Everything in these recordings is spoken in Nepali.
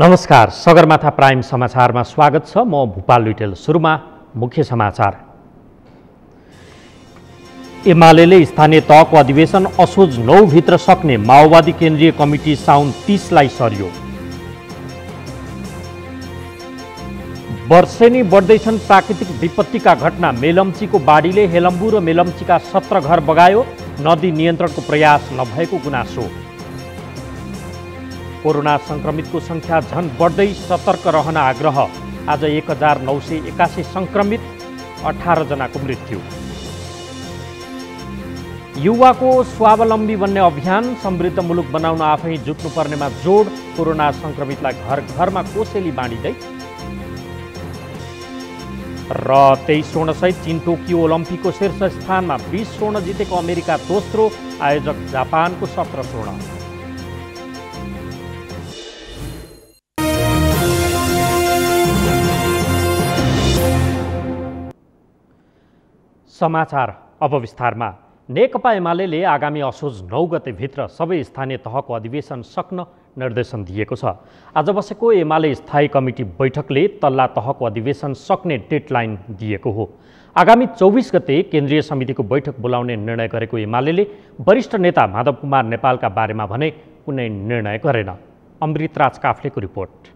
नमस्कार, सगरमाथा प्राइम समाचारमा स्वागत छ। म भूपाल लुइटेल। सुरुमा मुख्य समाचार। एमालेले स्थानीय तहको अधिवेशन असोज 9 भित्र सक्ने माओवादी केन्द्रीय कमिटी साउन 30 लाई सर्यो। वर्षेनी बढ्दैछन् प्राकृतिक विपत्तिका घटना। मेलम्चीको बाढीले हेलम्बु र मेलम्चीका 17 घर बगायो। नदी नियन्त्रणको प्रयास नभएको गुनासो। कोरोना संक्रमितको संख्या झन बढ्दै, सतर्क रहन आग्रह। आज 1981 संक्रमित, 18 जनाको मृत्यु। युवाको स्वावलम्बी बन्ने अभियान, समृद्ध मुलुक बनाउन आफै जुट्नुपर्नेमा जोड। कोरोना संक्रमितलाई घर घरमा कोसेली बाँडिँदै। र 23 स्वर्णसहित चीन टोकियो ओलम्पिकको शीर्ष स्थानमा। 20 स्वर्ण जितेको अमेरिका दोस्रो, आयोजक जापानको 17 स्वर्ण। समाचार अब विस्तारमा। नेकपा एमालेले आगामी असोज 9 गतेभित्र सबै स्थानीय तहको अधिवेशन सक्न निर्देशन दिएको छ। आज बसेको एमाले स्थायी कमिटी बैठकले तल्ला तहको अधिवेशन सक्ने डेडलाइन दिएको हो। आगामी 24 गते केन्द्रीय समितिको बैठक बोलाउने निर्णय गरेको एमालेले वरिष्ठ नेता माधव कुमार नेपालका बारेमा भने कुनै निर्णय गरेन। अमृतराज काफ्लेको रिपोर्ट।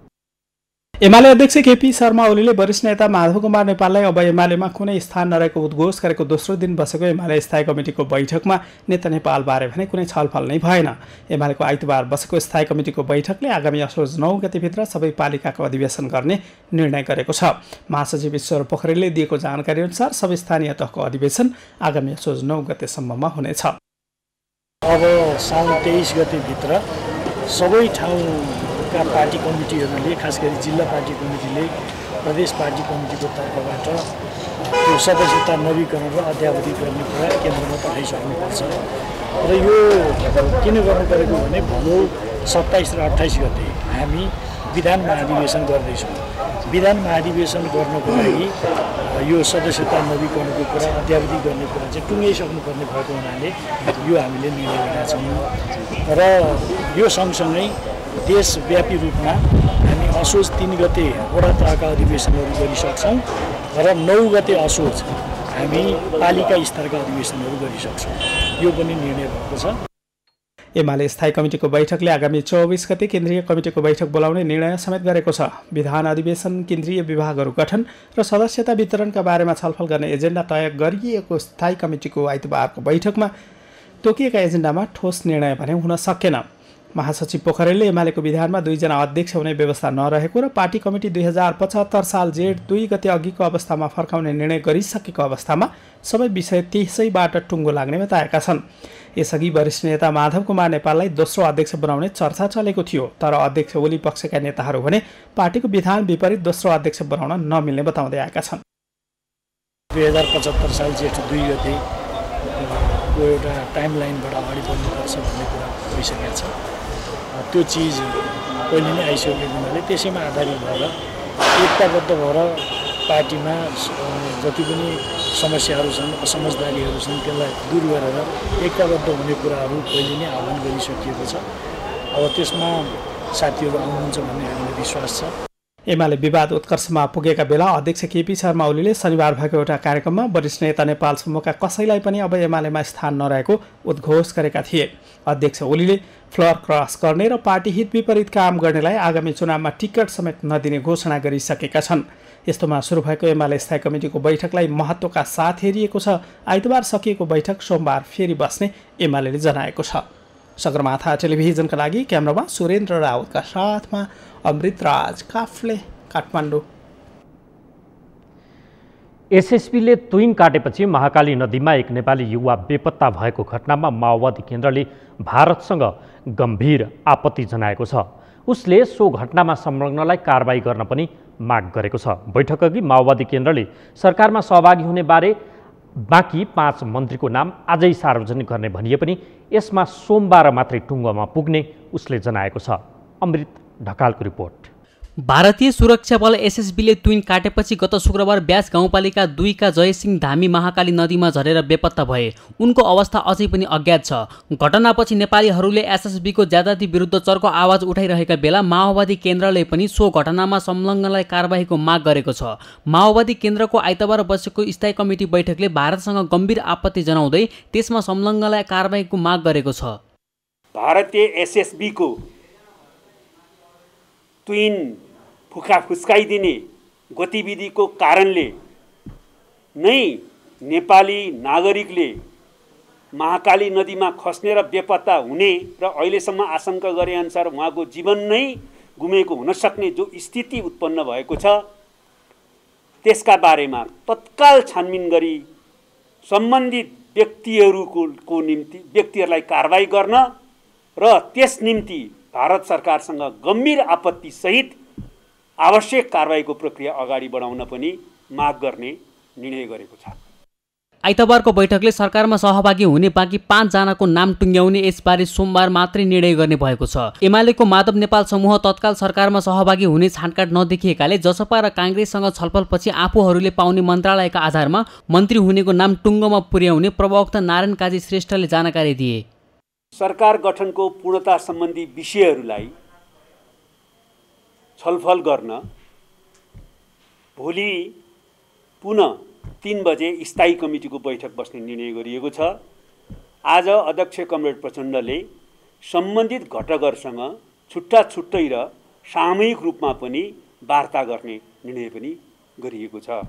एमाले अध्यक्ष केपी शर्मा ओलीले वरिष्ठ नेता माधव कुमार नेपाललाई अब एमालेमा कुनै स्थान नरहेको उद्घोष गरेको दोस्रो दिन बसेको एमाले स्थायी कमिटीको बैठकमा नेता नेपालबारे भने कुनै छलफल नै भएन। एमालेको आइतबार बसेको स्थायी कमिटीको बैठकले आगामी असोज 9 गतेभित्र सबै पालिकाको अधिवेशन गर्ने निर्णय गरेको छ। महासचिव ईश्वर पोखरेलले दिएको जानकारी अनुसार सबै स्थानीय तहको अधिवेशन आगामी असोज 9 गतेसम्ममा हुनेछ। अब साउन 23 गतेभित्र सबै ठाउँ का पार्टी कमिटीहरूले, खास गरी जिल्ला पार्टी कमिटीले प्रदेश पार्टी कमिटीको तर्फबाट त्यो सदस्यता नवीकरण र अद्यावधि गर्ने कुरा केन्द्रमा पठाइसक्नुपर्छ। र यो किन गर्नु परेको भने भोलि 27 र 28 गते हामी विधान महाधिवेशन गर्दैछौँ। विधान महाधिवेशन गर्नको लागि यो सदस्यता नवीकरणको कुरा, अद्यावधि गर्ने कुरा चाहिँ टुङ्गाइसक्नुपर्ने भएको हुनाले यो हामीले निर्णय गरेका छौँ। र यो सँगसँगै देशव्यापी रूपमा हामी असोज 3 गते वडा तहका अधिवेशनहरू गरिसक्छौँ र 9 गते असोज हामी पालिका स्तरका अधिवेशनहरू गरिसक्छौँ। यो पनि निर्णय भएको छ। एमाले स्थायी कमिटीको बैठकले आगामी 24 गते केन्द्रीय कमिटीको बैठक बोलाउने निर्णय समेत गरेको छ। विधान अधिवेशन, केन्द्रीय विभागहरू गठन र सदस्यता वितरणका बारेमा छलफल गर्ने एजेन्डा तय गरिएको स्थायी कमिटीको आइतबारको बैठकमा तोकिएका एजेन्डामा ठोस निर्णय भने हुन सकेन। महासचिव पोखरेलले एमालेको विधानमा 2 जना अध्यक्ष हुने व्यवस्था नरहेको र पार्टी कमिटी 2075 साल जेठ 2 गते अघिको अवस्थामा फर्काउने निर्णय गरिसकेको अवस्थामा सबै विषय त्यसैबाट टुङ्गो लाग्ने बताएका छन्। यसअघि वरिष्ठ नेता माधव कुमार नेपाललाई दोस्रो अध्यक्ष बनाउने चर्चा चलेको थियो, तर अध्यक्ष ओली पक्षका नेताहरू भने पार्टीको विधान विपरीत दोस्रो अध्यक्ष बनाउन नमिल्ने बताउँदै आएका छन्। 2075 साल जेठ 2 गतेको एउटा टाइमलाइनबाट अगाडि बढ्नुपर्छ भन्ने कुरा भइसकेको छ। त्यो चिज पहिले नै आइसकेको हुनाले त्यसैमा आधारित भएर एकताबद्ध भएर पार्टीमा जति पनि समस्याहरू छन्, असमझदारीहरू छन्, त्यसलाई दूर गरेर एकताबद्ध हुने कुराहरू पहिले नै आह्वान गरिसकिएको छ। अब त्यसमा साथीहरू आउनुहुन्छ भन्ने हामीलाई विश्वास छ। एमाले विवाद उत्कर्षमा पुगेका बेला अध्यक्ष केपी शर्मा ओलीले शनिबार भएको एउटा कार्यक्रममा वरिष्ठ नेता नेपाल समूहका कसैलाई पनि अब एमालेमा स्थान नरहेको उद्घोष गरेका थिए। अध्यक्ष ओलीले फ्लोर क्रस गर्ने र पार्टी हित विपरीत काम गर्नेलाई आगामी चुनावमा टिकट समेत नदिने घोषणा गरिसकेका छन्। यस्तोमा सुरु भएको एमाले स्थायी कमिटीको बैठकलाई महत्त्वका साथ हेरिएको छ। आइतबार सकिएको बैठक सोमबार फेरि बस्ने एमालेले जनाएको छ। सगरमाथा टेलिभिजनका लागि क्यामेरामा सुरेन्द्र राउतका साथमा अमृतराज काफ्ले, काठमाडौँ। एसएसबीले तुइन काटेपछि महाकाली नदीमा एक नेपाली युवा बेपत्ता भएको घटनामा माओवादी केन्द्रले भारतसँग गम्भीर आपत्ति जनाएको छ। उसले सो घटनामा संलग्नलाई कारबाही गर्न पनि माग गरेको छ। बैठकअघि माओवादी केन्द्रले सरकारमा सहभागी हुने बारे बाँकी 5 मन्त्रीको नाम आजै सार्वजनिक गर्ने भनिए पनि यसमा सोमबार मात्रै टुङ्गोमा पुग्ने उसले जनाएको छ। अमृत ढकालको रिपोर्ट। भारतीय सुरक्षा बल एसएसबीले तुइन काटेपछि गत शुक्रबार ब्यास गाउँपालिका 2 का जयसिंह धामी महाकाली नदीमा झरेर बेपत्ता भए। उनको अवस्था अझै पनि अज्ञात छ। घटनापछि नेपालीहरूले एसएसबीको ज्यादती विरुद्ध चर्को आवाज उठाइरहेका बेला माओवादी केन्द्रले पनि सो घटनामा संलग्नलाई कारबाहीको माग गरेको छ। माओवादी केन्द्रको आइतबार बसेको स्थायी कमिटी बैठकले भारतसँग गम्भीर आपत्ति जनाउँदै त्यसमा संलग्नलाई कारबाहीको माग गरेको छ। भारतीय एसएसबीको तुइन फुस्काइदिने गतिविधिको कारणले नै नेपाली नागरिकले महाकाली नदीमा खस्ने र बेपत्ता हुने र अहिलेसम्म आशंका गरे अनुसार उहाँको जीवन नै गुमेको हुन सक्ने जो स्थिति उत्पन्न भएको छ, त्यसका बारेमा तत्काल छानबिन गरी सम्बन्धित व्यक्तिहरूलाई कारबाही गर्न र त्यस निम्ति भारत सरकारसँग गम्भीर आपत्ति सहित आवश्यक कारबाहीको प्रक्रिया अगाडि बढाउन पनि माग गर्ने निर्णय गरेको छ। आइतबारको बैठकले सरकारमा सहभागी हुने बाँकी 5 जनाको नाम टुङ्ग्याउने यसबारे सोमबार मात्रै निर्णय गर्ने भएको छ। एमालेको माधव नेपाल समूह तत्काल सरकारमा सहभागी हुने छानकाट नदेखिएकाले जसपा र काङ्ग्रेससँग छलफलपछि आफूहरूले पाउने मन्त्रालयका आधारमा मन्त्री हुनेको नाम टुङ्गोमा पुर्याउने प्रवक्ता नारायण काजी श्रेष्ठले जानकारी दिए। सरकार गठनको पूर्णता सम्बन्धी विषयहरूलाई छलफल गर्न भोलि पुनः 3 बजे स्थायी कमिटीको बैठक बस्ने निर्णय गरिएको छ। आज अध्यक्ष कमरेड प्रचण्डले सम्बन्धित घटकहरूसँग छुट्टा छुट्टै र सामूहिक रूपमा पनि वार्ता गर्ने निर्णय पनि गरिएको छ।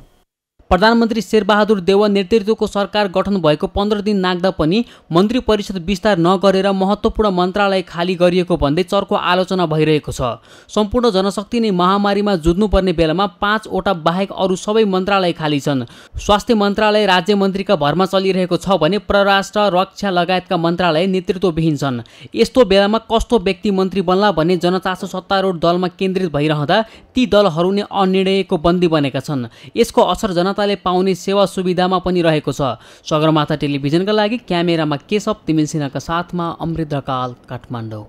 प्रधानमन्त्री शेरबहादुर देउवा नेतृत्वको सरकार गठन भएको 15 दिन नाग्दा पनि मन्त्री परिषद विस्तार नगरेर महत्त्वपूर्ण मन्त्रालय खाली गरिएको भन्दै चर्को आलोचना भइरहेको छ। सम्पूर्ण जनशक्ति नै महामारीमा जुझ्नुपर्ने बेलामा 5 वटा बाहेक अरू सबै मन्त्रालय खाली छन्। स्वास्थ्य मन्त्रालय राज्य मन्त्रीका भरमा चलिरहेको छ भने परराष्ट्र, रक्षा लगायतका मन्त्रालय नेतृत्वविहीन छन्। यस्तो बेलामा कस्तो व्यक्ति मन्त्री बन्ला भन्ने जनचासो सत्तारूढ दलमा केन्द्रित भइरहँदा ती दलहरू नै अनिर्णयको बन्दी बनेका छन्। यसको असर जनताले पाउने सेवा सुविधामा पनि रहेको छ। सगरमाथा टेलिभिजनका लागि क्यामेरामा केशव तिमिल सिन्हाका साथमा अमृत ढकाल, काठमाडौँ।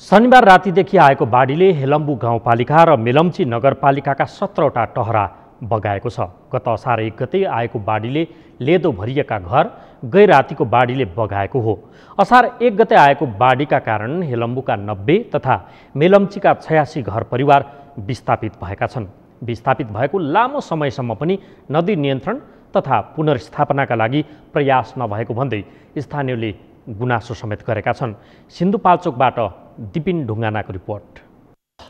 शनिबार रातिदेखि आएको बाढीले हेलम्बु गाउँपालिका र मेलम्ची नगरपालिकाका 17वटा टहरा बगाएको छ। गत असार 1 गते आएको बाढीले लेदो भरिएका घर गै रातिको बाढीले बगाएको हो। असार 1 गते आएको बाढीका कारण हेलम्बुका 90 तथा मेलम्चीका 86 घर परिवार विस्थापित भएका छन्। विस्थापित भएको लामो समयसम्म पनि नदी नियन्त्रण तथा पुनर्स्थापनाका लागि प्रयास नभएको भन्दै स्थानीयले गुनासो समेत गरेका छन्। सिन्धुपाल्चोकबाट दिपिन ढुङ्गानाको रिपोर्ट।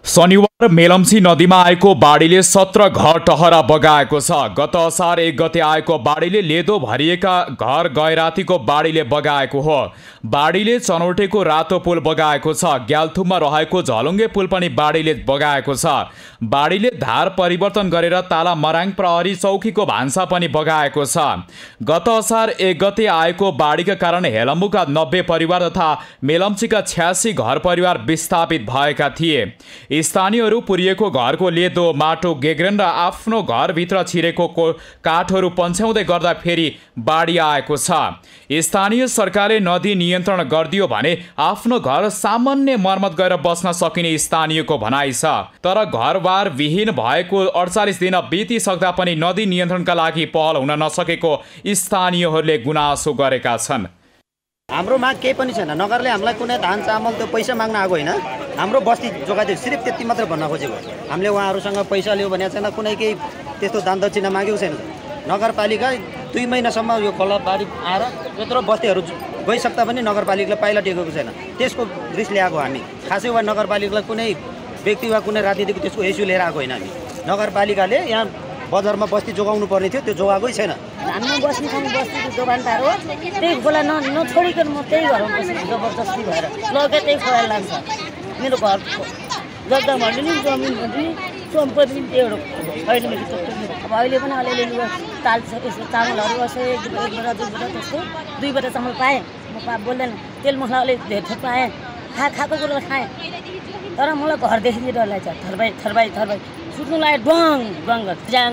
शनिबार मेलम्ची नदीमा आएको बाढीले 17 घर टहरा बगाएको छ। गत असार 1 गते आएको बाढीले लेदो भरिएका घर गैरातीको बाढीले बगाएको हो। बाढीले चनौटेको रातो पुल बगाएको छ। ग्याल्थुममा रहेको झलुङ्गे पुल पनि बाढीले बगाएको छ। बाढीले धार परिवर्तन गरेर ताला मराङ प्रहरी चौकीको भान्सा पनि बगाएको छ। गत असार 1 गते आएको बाढीका कारण हेलम्बुका 90 परिवार तथा मेलम्चीका 86 घर परिवार विस्थापित भएका थिए। स्थानीयहरू पुरिएको घरको लेदो माटो गेग्रेन र आफ्नो घरभित्र छिरेको काठहरू पन्छ्याउँदै गर्दा फेरि बाढी आएको छ। स्थानीय सरकारले नदी नियन्त्रण गरिदियो भने आफ्नो घर सामान्य मर्मत गरेर बस्न सकिने स्थानीयको भनाइ छ। तर घरबार विहीन भएको 48 दिन बितिसक्दा पनि नदी नियन्त्रणका लागि पहल हुन नसकेको स्थानीयहरूले गुनासो गरेका छन्। हाम्रो माग केही पनि छैन। नगरले हामीलाई कुनै धान चामल त्यो पैसा माग्न आएको होइन, हाम्रो बस्ती जोगाइदियो, सिर्फ त्यति मात्रै भन्न खोजेको। हामीले उहाँहरूसँग पैसा लियो भनेको छैन, कुनै केही त्यस्तो दान दक्षिणा मागेको छैन। नगरपालिका 2 महिनासम्म यो खोला बाढी आएर यत्रो बस्तीहरू गइसक्दा पनि नगरपालिकाले पाइला टेकेको छैन। त्यसको रिस ल्याएको हामी खासै वा नगरपालिकालाई कुनै व्यक्ति वा कुनै राजनीतिको त्यसको इस्यु लिएर आएको होइन। हामी नगरपालिकाले यहाँ बजारमा बस्ती जोगाउनु पर्ने थियो, त्यो जोगाएकै छैन। हाम्रो बस्ने ठाउँ बस्तीको दोकानदार हो, त्यही खोला नछोडिकन म त्यही घरमा बस्छु जबरजस्ती भएर लगे त्यही खोला लान्छ। मेरो घर जग्गा भन्नु नि जमिन भन्नु सम्पत्ति एउटा छैन मेरो। अब अहिले पनि अलिअलि लुगा ताल्छ, यसो चामलहरू यसो 1 बोरा 2 बोरा जस्तो 2 बोरा चामल पाएँ। म बोल्दैन, तेल मसला अलिक धेरै पाएँ, खाएको कुरो खाएँ। तर मलाई घरदेखि डर लाग्छ। थरबाई सुत्नु लाग्यो डङ डङ ज्याङ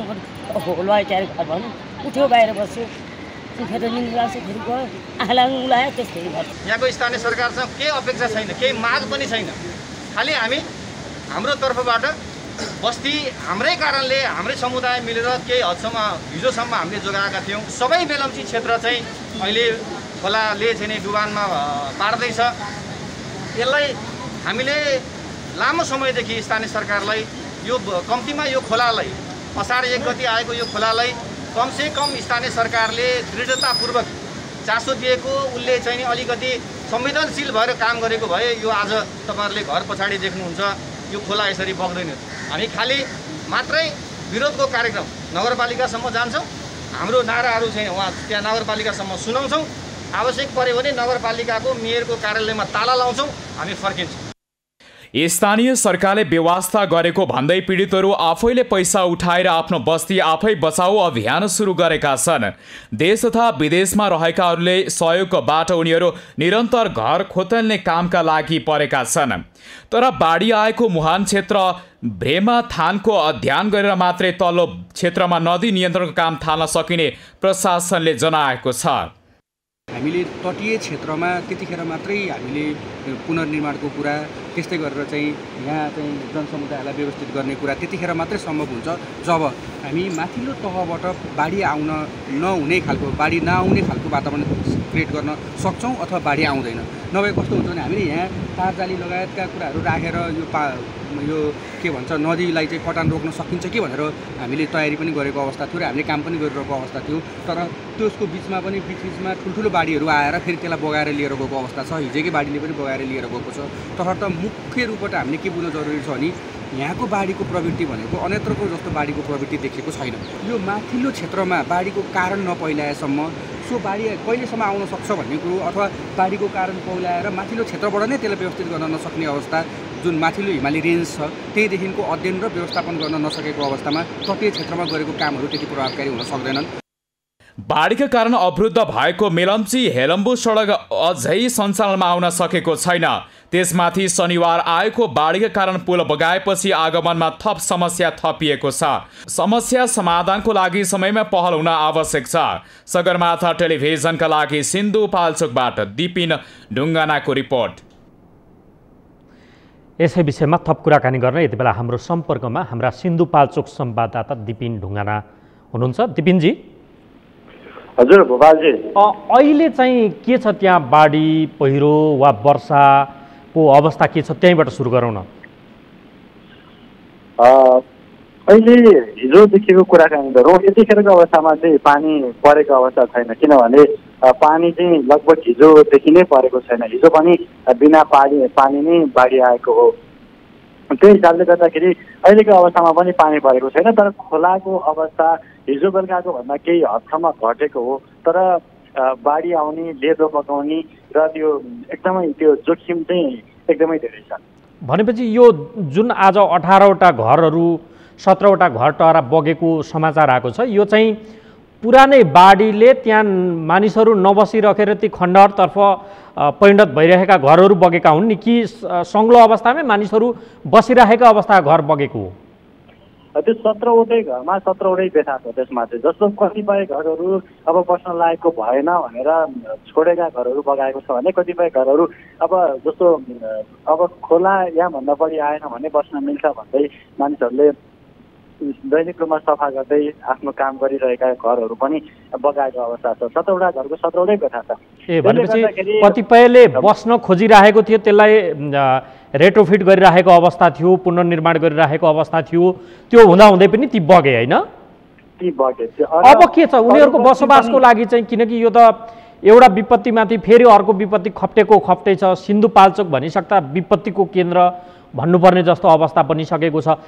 हो लय क्यारे घर भन्नु उठ्यो बाहिर बस्यो, उठेर निन्द्रा लाग्छ, फेरि गयो आँखा लाग्यो, त्यस्तै गर्छ। यहाँको स्थानीय सरकारसँग केही अपेक्षा छैन, केही माग पनि छैन। खालि हामी हाम्रो तर्फबाट बस्ती हाम्रै कारणले हाम्रै समुदाय मिलेर केही हदसम्म हिजोसम्म हामीले जोगाएका थियौँ। सबै मेलम्ची क्षेत्र चाहिँ अहिले खोलाले चाहिँ नै डुबानमा पार्दैछ। यसलाई हामीले लामो समयदेखि स्थानीय सरकारलाई यो कम्तीमा यो खोलालाई असार 1 गति आएको यो खोलालाई कमसेकम स्थानीय सरकारले दृढतापूर्वक चासो दिएको, उसले चाहिँ अलिकति संवेदनशील भएर काम गरेको भए यो आज तपाईँहरूले घर पछाडि देख्नुहुन्छ यो खोला यसरी बग्दैन। हामी खालि मात्रै विरोधको कार्यक्रम नगरपालिकासम्म जान्छौँ, हाम्रो नाराहरू चाहिँ उहाँ त्यहाँ नगरपालिकासम्म सुनाउँछौँ, आवश्यक पर्यो भने नगरपालिकाको मेयरको कार्यालयमा ताला लाउँछौँ, हामी फर्किन्छौँ। स्थानीय सरकारले व्यवस्था गरेको भन्दै पीडितहरू आफैले पैसा उठाएर आफ्नो बस्ती आफै बचाऊ अभियान सुरु गरेका छन्। देश तथा विदेशमा रहेकाहरूले सहयोगबाट उनीहरू निरन्तर घर खोतल्ने कामका लागि परेका छन्। तर बाढी आएको मुहान क्षेत्र भ्रेमा थानको अध्ययन गरेर मात्रै तल्लो क्षेत्रमा नदी नियन्त्रणको काम थाल्न सकिने प्रशासनले जनाएको छ। हामीले तटीय क्षेत्रमा त्यतिखेर मात्रै हामीले पुनर्निर्माणको कुरा, त्यस्तै गरेर चाहिँ यहाँ चाहिँ जनसमुदायलाई व्यवस्थित गर्ने कुरा त्यतिखेर मात्रै सम्भव हुन्छ जब हामी माथिल्लो तहबाट बाढी आउन नहुने खालको, बाढी नआउने खालको वातावरण क्रिएट गर्न सक्छौँ अथवा बाढी आउँदैन। नभए कस्तो हुन्छ भने हामीले यहाँ तारजाली लगायतका कुराहरू राखेर यो के भन्छ नदीलाई चाहिँ कटान रोक्न सकिन्छ कि भनेर हामीले तयारी पनि गरेको अवस्था थियो र हामीले काम पनि गरिरहेको अवस्था थियो। तर त्यसको बिचमा पनि बिचमा ठुल्ठुलो बाढीहरू आएर फेरि त्यसलाई बगाएर लिएर गएको अवस्था छ। हिजोकै बाढीले पनि बगाएर लिएर गएको छ। तसर्थ मुख्य रूपबाट हामीले के बुझ्न जरुरी छ भने यहाँको बाढीको प्रवृत्ति भनेको अन्यत्रको जस्तो बाढीको प्रवृत्ति देखेको छैन। यो माथिल्लो क्षेत्रमा बाढीको कारण नपहिलाएसम्म सो बाढी कहिलेसम्म आउन सक्छ भन्ने कुरो अथवा बाढीको कारण पहिलाएर माथिल्लो क्षेत्रबाट नै त्यसलाई व्यवस्थित गर्न नसक्ने अवस्था जुन माथिल्लो हिमाली रेन्ज छ त्यहीदेखिको अध्ययन र व्यवस्थापन गर्न नसकेको अवस्थामा तटीय क्षेत्रमा गरेको कामहरू त्यति प्रभावकारी हुन सक्दैनन्। बाढीका कारण अवरुद्ध भएको मेलम्ची हेलम्बु सडक अझै सञ्चालनमा आउन सकेको छैन। त्यसमाथि शनिबार आएको बाढीका कारण पुल बगाएपछि आगमनमा थप समस्या थपिएको छ। समस्या समाधानको लागि समयमा पहल हुन आवश्यक छ। सगरमाथा टेलिभिजनका लागि सिन्धुपाल्चोकबाट दिपिन ढुङ्गानाको रिपोर्ट। यसै विषयमा थप कुराकानी गर्न यति बेला हाम्रो सम्पर्कमा हाम्रा सिन्धुपाल्चोक संवाददाता दिपिन ढुङ्गाना हुनुहुन्छ। दिपिनजी, हजुर भोपालजी, अहिले चाहिँ के छ त्यहाँ बाढी पहिरो वा वर्षाको अवस्था के छ, त्यहीँबाट सुरु गरौँ न। अहिले हिजोदेखिको कुराकानी गरौँ। यतिखेरको अवस्थामा चाहिँ पानी परेको अवस्था छैन, किनभने पानी चाहिँ लगभग हिजोदेखि नै परेको छैन। हिजो पनि बिना पानी नै बाढी आएको हो। त्यही हिसाबले गर्दाखेरि अहिलेको अवस्थामा पनि पानी परेको छैन। तर खोलाको अवस्था हिजो बेलुकाको भन्दा केही हदसम्म घटेको हो। तर बाढी आउने, लेदो पकाउने र त्यो एकदमै त्यो जोखिम चाहिँ एकदमै धेरै छ। भनेपछि यो जुन आज 18वटा घरहरू 17वटा घर टहरा बगेको समाचार आएको छ, यो चाहिँ पुरानै बाढीले त्यहाँ मानिसहरू नबसिराखेर ती खण्डहरतर्फ परिणत भइरहेका घरहरू बगेका हुन् नि, कि सङ्लो अवस्थामै मानिसहरू बसिरहेका अवस्था घर बगेको हो? त्यो 17वटै घरमा 17वटै व्यथा छ। त्यसमा चाहिँ जस्तो कतिपय घरहरू अब बस्न लायकको भएन भनेर छोडेका घरहरू बगाएको छ भने कतिपय घरहरू अब जस्तो अब खोला यहाँभन्दा बढी आएन भने बस्न मिल्छ भन्दै मानिसहरूले दैनिक रूपमा सफा गर्दै आफ्नो काम गरिरहेका घरहरू पनि बगाएको अवस्था छ। 17वटा घरको 17वटै व्यथा छ। भनेपछि कतिपयले बस्न खोजिरहेको थियो, त्यसलाई रेट्रोफिट गरिरहेको अवस्था थियो, पुनर्निर्माण गरिरहेको अवस्था थियो, त्यो हुँदाहुँदै पनि ती बगे होइन? ती बगे। अब के छ उनीहरूको बसोबासको लागि चाहिँ? किनकि यो त एउटा विपत्तिमाथि फेरि अर्को विपत्ति खप्टै छ। सिन्धुपाल्चोक भनिसक्दा विपत्तिको केन्द्र भन्नुपर्ने जस्तो अवस्था बनिसकेको छ।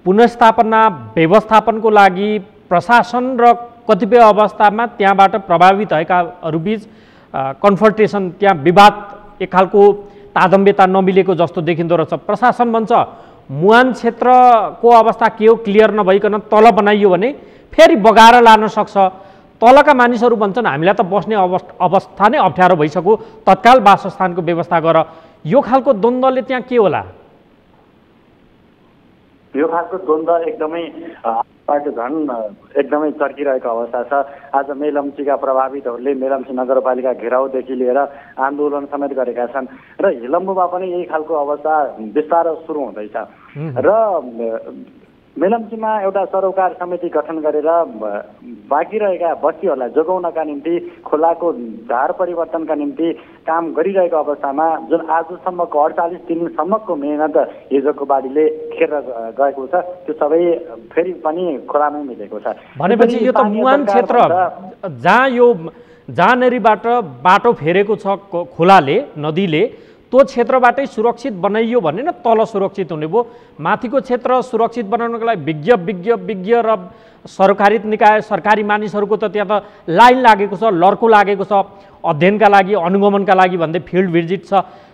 पुनर्स्थापना व्यवस्थापनको लागि प्रशासन र कतिपय अवस्थामा त्यहाँबाट प्रभावित भएकाहरूबीच कन्फर्टेसन, त्यहाँ विवाद एक खालको ताजम्यता नमिलेको जस्तो देखिँदो रहेछ। प्रशासन भन्छ मुहान क्षेत्रको अवस्था के हो क्लियर नभइकन तल बनाइयो भने फेरि बगाएर लान सक्छ। तलका मानिसहरू भन्छन् हामीलाई त बस्ने अवस्था नै अप्ठ्यारो भइसक्यो, तत्काल वासस्थानको व्यवस्था गर। यो खालको द्वन्द्वले त्यहाँ के होला? यो खालको द्वन्द्व एकदमै पाटो झन् एकदमै चर्किरहेको अवस्था छ। आज मेलम्चीका प्रभावितहरूले मेलम्ची नगरपालिका घेराउदेखि लिएर आन्दोलन समेत गरेका छन् र हिलम्बुमा पनि यही खालको अवस्था बिस्तारै सुरु हुँदैछ र मेलम्चीमा एउटा सरोकार समिति गठन गरेर बाँकी रहेका बस्तीहरूलाई जोगाउनका निम्ति खोलाको धार परिवर्तनका निम्ति काम गरिरहेको अवस्थामा जुन आजसम्मको 48 दिनसम्मको मेहनत हिजोको बाढीले खेर गएको छ त्यो सबै फेरि पनि खोलामै मिलेको छ। भनेपछि यो त मुहान क्षेत्र जहाँनेरिबाट बाटो फेरेको छ खोलाले नदीले त्यो क्षेत्रबाटै सुरक्षित बनाइयो भने न तल सुरक्षित हुने भयो। माथिको क्षेत्र सुरक्षित बनाउनको लागि विज्ञ र सरकारी निकाय सरकारी मानिसहरूको त त्यहाँ त लाइन लागेको छ, लड्को लागेको छ, अध्ययनका लागि अनुगमनका लागि भन्दै फिल्ड भिजिट छ,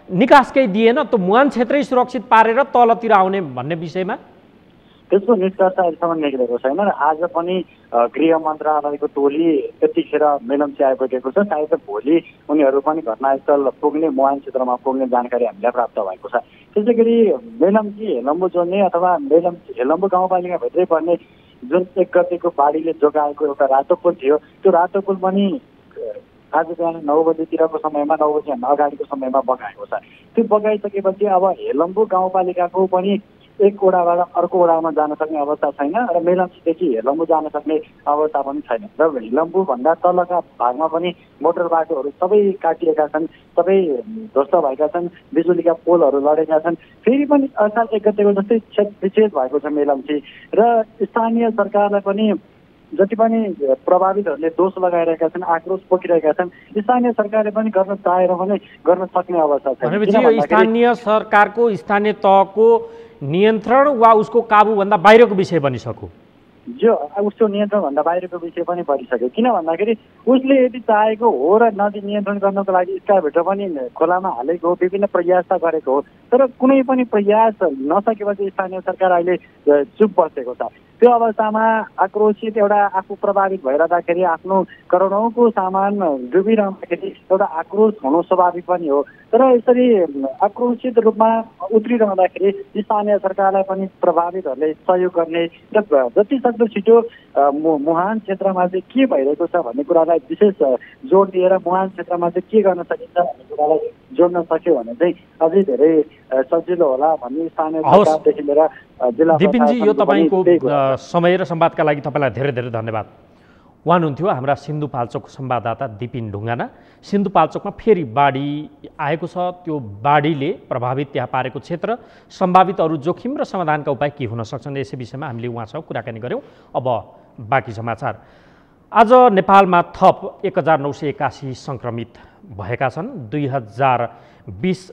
निकास केही दिएन। त मुहान क्षेत्रै सुरक्षित पारेर तलतिर आउने भन्ने विषयमा त्यसको निष्कर्ष अहिलेसम्म निक्लेको छैन र आज पनि गृह मन्त्रालयको टोली यतिखेर मेलम्ची आइपुगेको छ। सायद भोलि उनीहरू पनि घटनास्थल पुग्ने मुहान क्षेत्रमा पुग्ने जानकारी हामीलाई प्राप्त भएको छ। त्यसै गरी मेलम्ची हेलम्बु जोड्ने अथवा मेलम्ची हेलम्बु गाउँपालिकाभित्रै पर्ने जुन 1 गतेको बाढीले जोगाएको एउटा रातो पुल थियो त्यो रातो पुल पनि आज बिहान 9 बजेतिरको समयमा 9 बजीभन्दा अगाडिको समयमा बगाएको छ। त्यो बगाइसकेपछि अब हेलम्बु गाउँपालिकाको पनि एक वडाबाट अर्को वडामा जान सक्ने अवस्था छैन र मेलम्चीदेखि हेलम्बु जान सक्ने अवस्था पनि छैन र हेलम्बु भन्दा तलका भागमा पनि मोटर बाटोहरू सबै काटिएका छन्, सबै ध्वस्त भएका छन्, बिजुलीका पोलहरू लडेका छन्। फेरि पनि असार 1 गतेको जस्तै विच्छेद भएको छ मेलम्ची र स्थानीय सरकारलाई पनि जति पनि प्रभावितहरूले दोष लगाइरहेका छन्, आक्रोश पोखिरहेका छन्, स्थानीय सरकारले पनि गर्न चाहेर पनि गर्न सक्ने अवस्था छ। भनेपछि यो स्थानीय सरकारको स्थानीय तहको नियन्त्रण वा उसको काबुभन्दा बाहिरको विषय बनिसक्यो, जो उसको नियन्त्रणभन्दा बाहिरको विषय पनि बनिसक्यो। किन भन्दाखेरि उसले यदि चाहेको हो र नदी नियन्त्रण गर्नको लागि स्काइभित्र पनि खोलामा हालेको हो, विभिन्न प्रयास त गरेको हो, तर कुनै पनि प्रयास नसकेपछि स्थानीय सरकार अहिले चुप बसेको छ। त्यो अवस्थामा आक्रोशित एउटा आफू प्रभावित भइरहँदाखेरि आफ्नो करोडौँको सामान डुबिरहँदाखेरि एउटा आक्रोश हुनु स्वाभाविक पनि हो। तर यसरी आक्रोशित रूपमा उत्रिरहँदाखेरि स्थानीय सरकारलाई पनि प्रभावितहरूले सहयोग गर्ने र जति सक्दो छिटो मुहान क्षेत्रमा चाहिँ के भइरहेको छ भन्ने कुरालाई विशेष जोड दिएर मुहान क्षेत्रमा चाहिँ के गर्न सकिन्छ भन्ने कुरालाई जोड्न सक्यो भने चाहिँ अझै धेरै सजिलो होला भन्ने स्थानीय सरकारदेखि लिएर जिल्ला दिपिनजी यो तपाईँको समय र संवादका लागि तपाईँलाई धेरै धेरै धन्यवाद। उहाँ हुनुहुन्थ्यो हाम्रा सिन्धुपाल्चोकको संवाददाता दिपिन ढुङ्गाना। सिन्धुपाल्चोकमा फेरि बाढी आएको छ, त्यो बाढीले प्रभावित त्यहाँ पारेको क्षेत्र, सम्भावित अरू जोखिम र समाधानका उपाय के हुन सक्छन् यसै विषयमा हामीले उहाँसँग कुराकानी गऱ्यौँ। अब बाँकी समाचार। आज नेपालमा थप 1981 सङ्क्रमित भएका छन्। 2020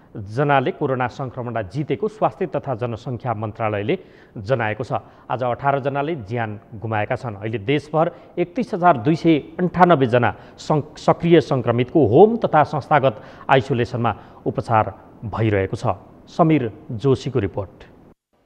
जनाले कोरोना सङ्क्रमणलाई जितेको स्वास्थ्य तथा जनसङ्ख्या मन्त्रालयले जनाएको छ। आज 18 जनाले ज्यान गुमाएका छन्। अहिले देशभर 31,298 जना सक्रिय सङ्क्रमितको होम तथा संस्थागत आइसोलेसनमा उपचार भइरहेको छ। समीर जोशीको रिपोर्ट।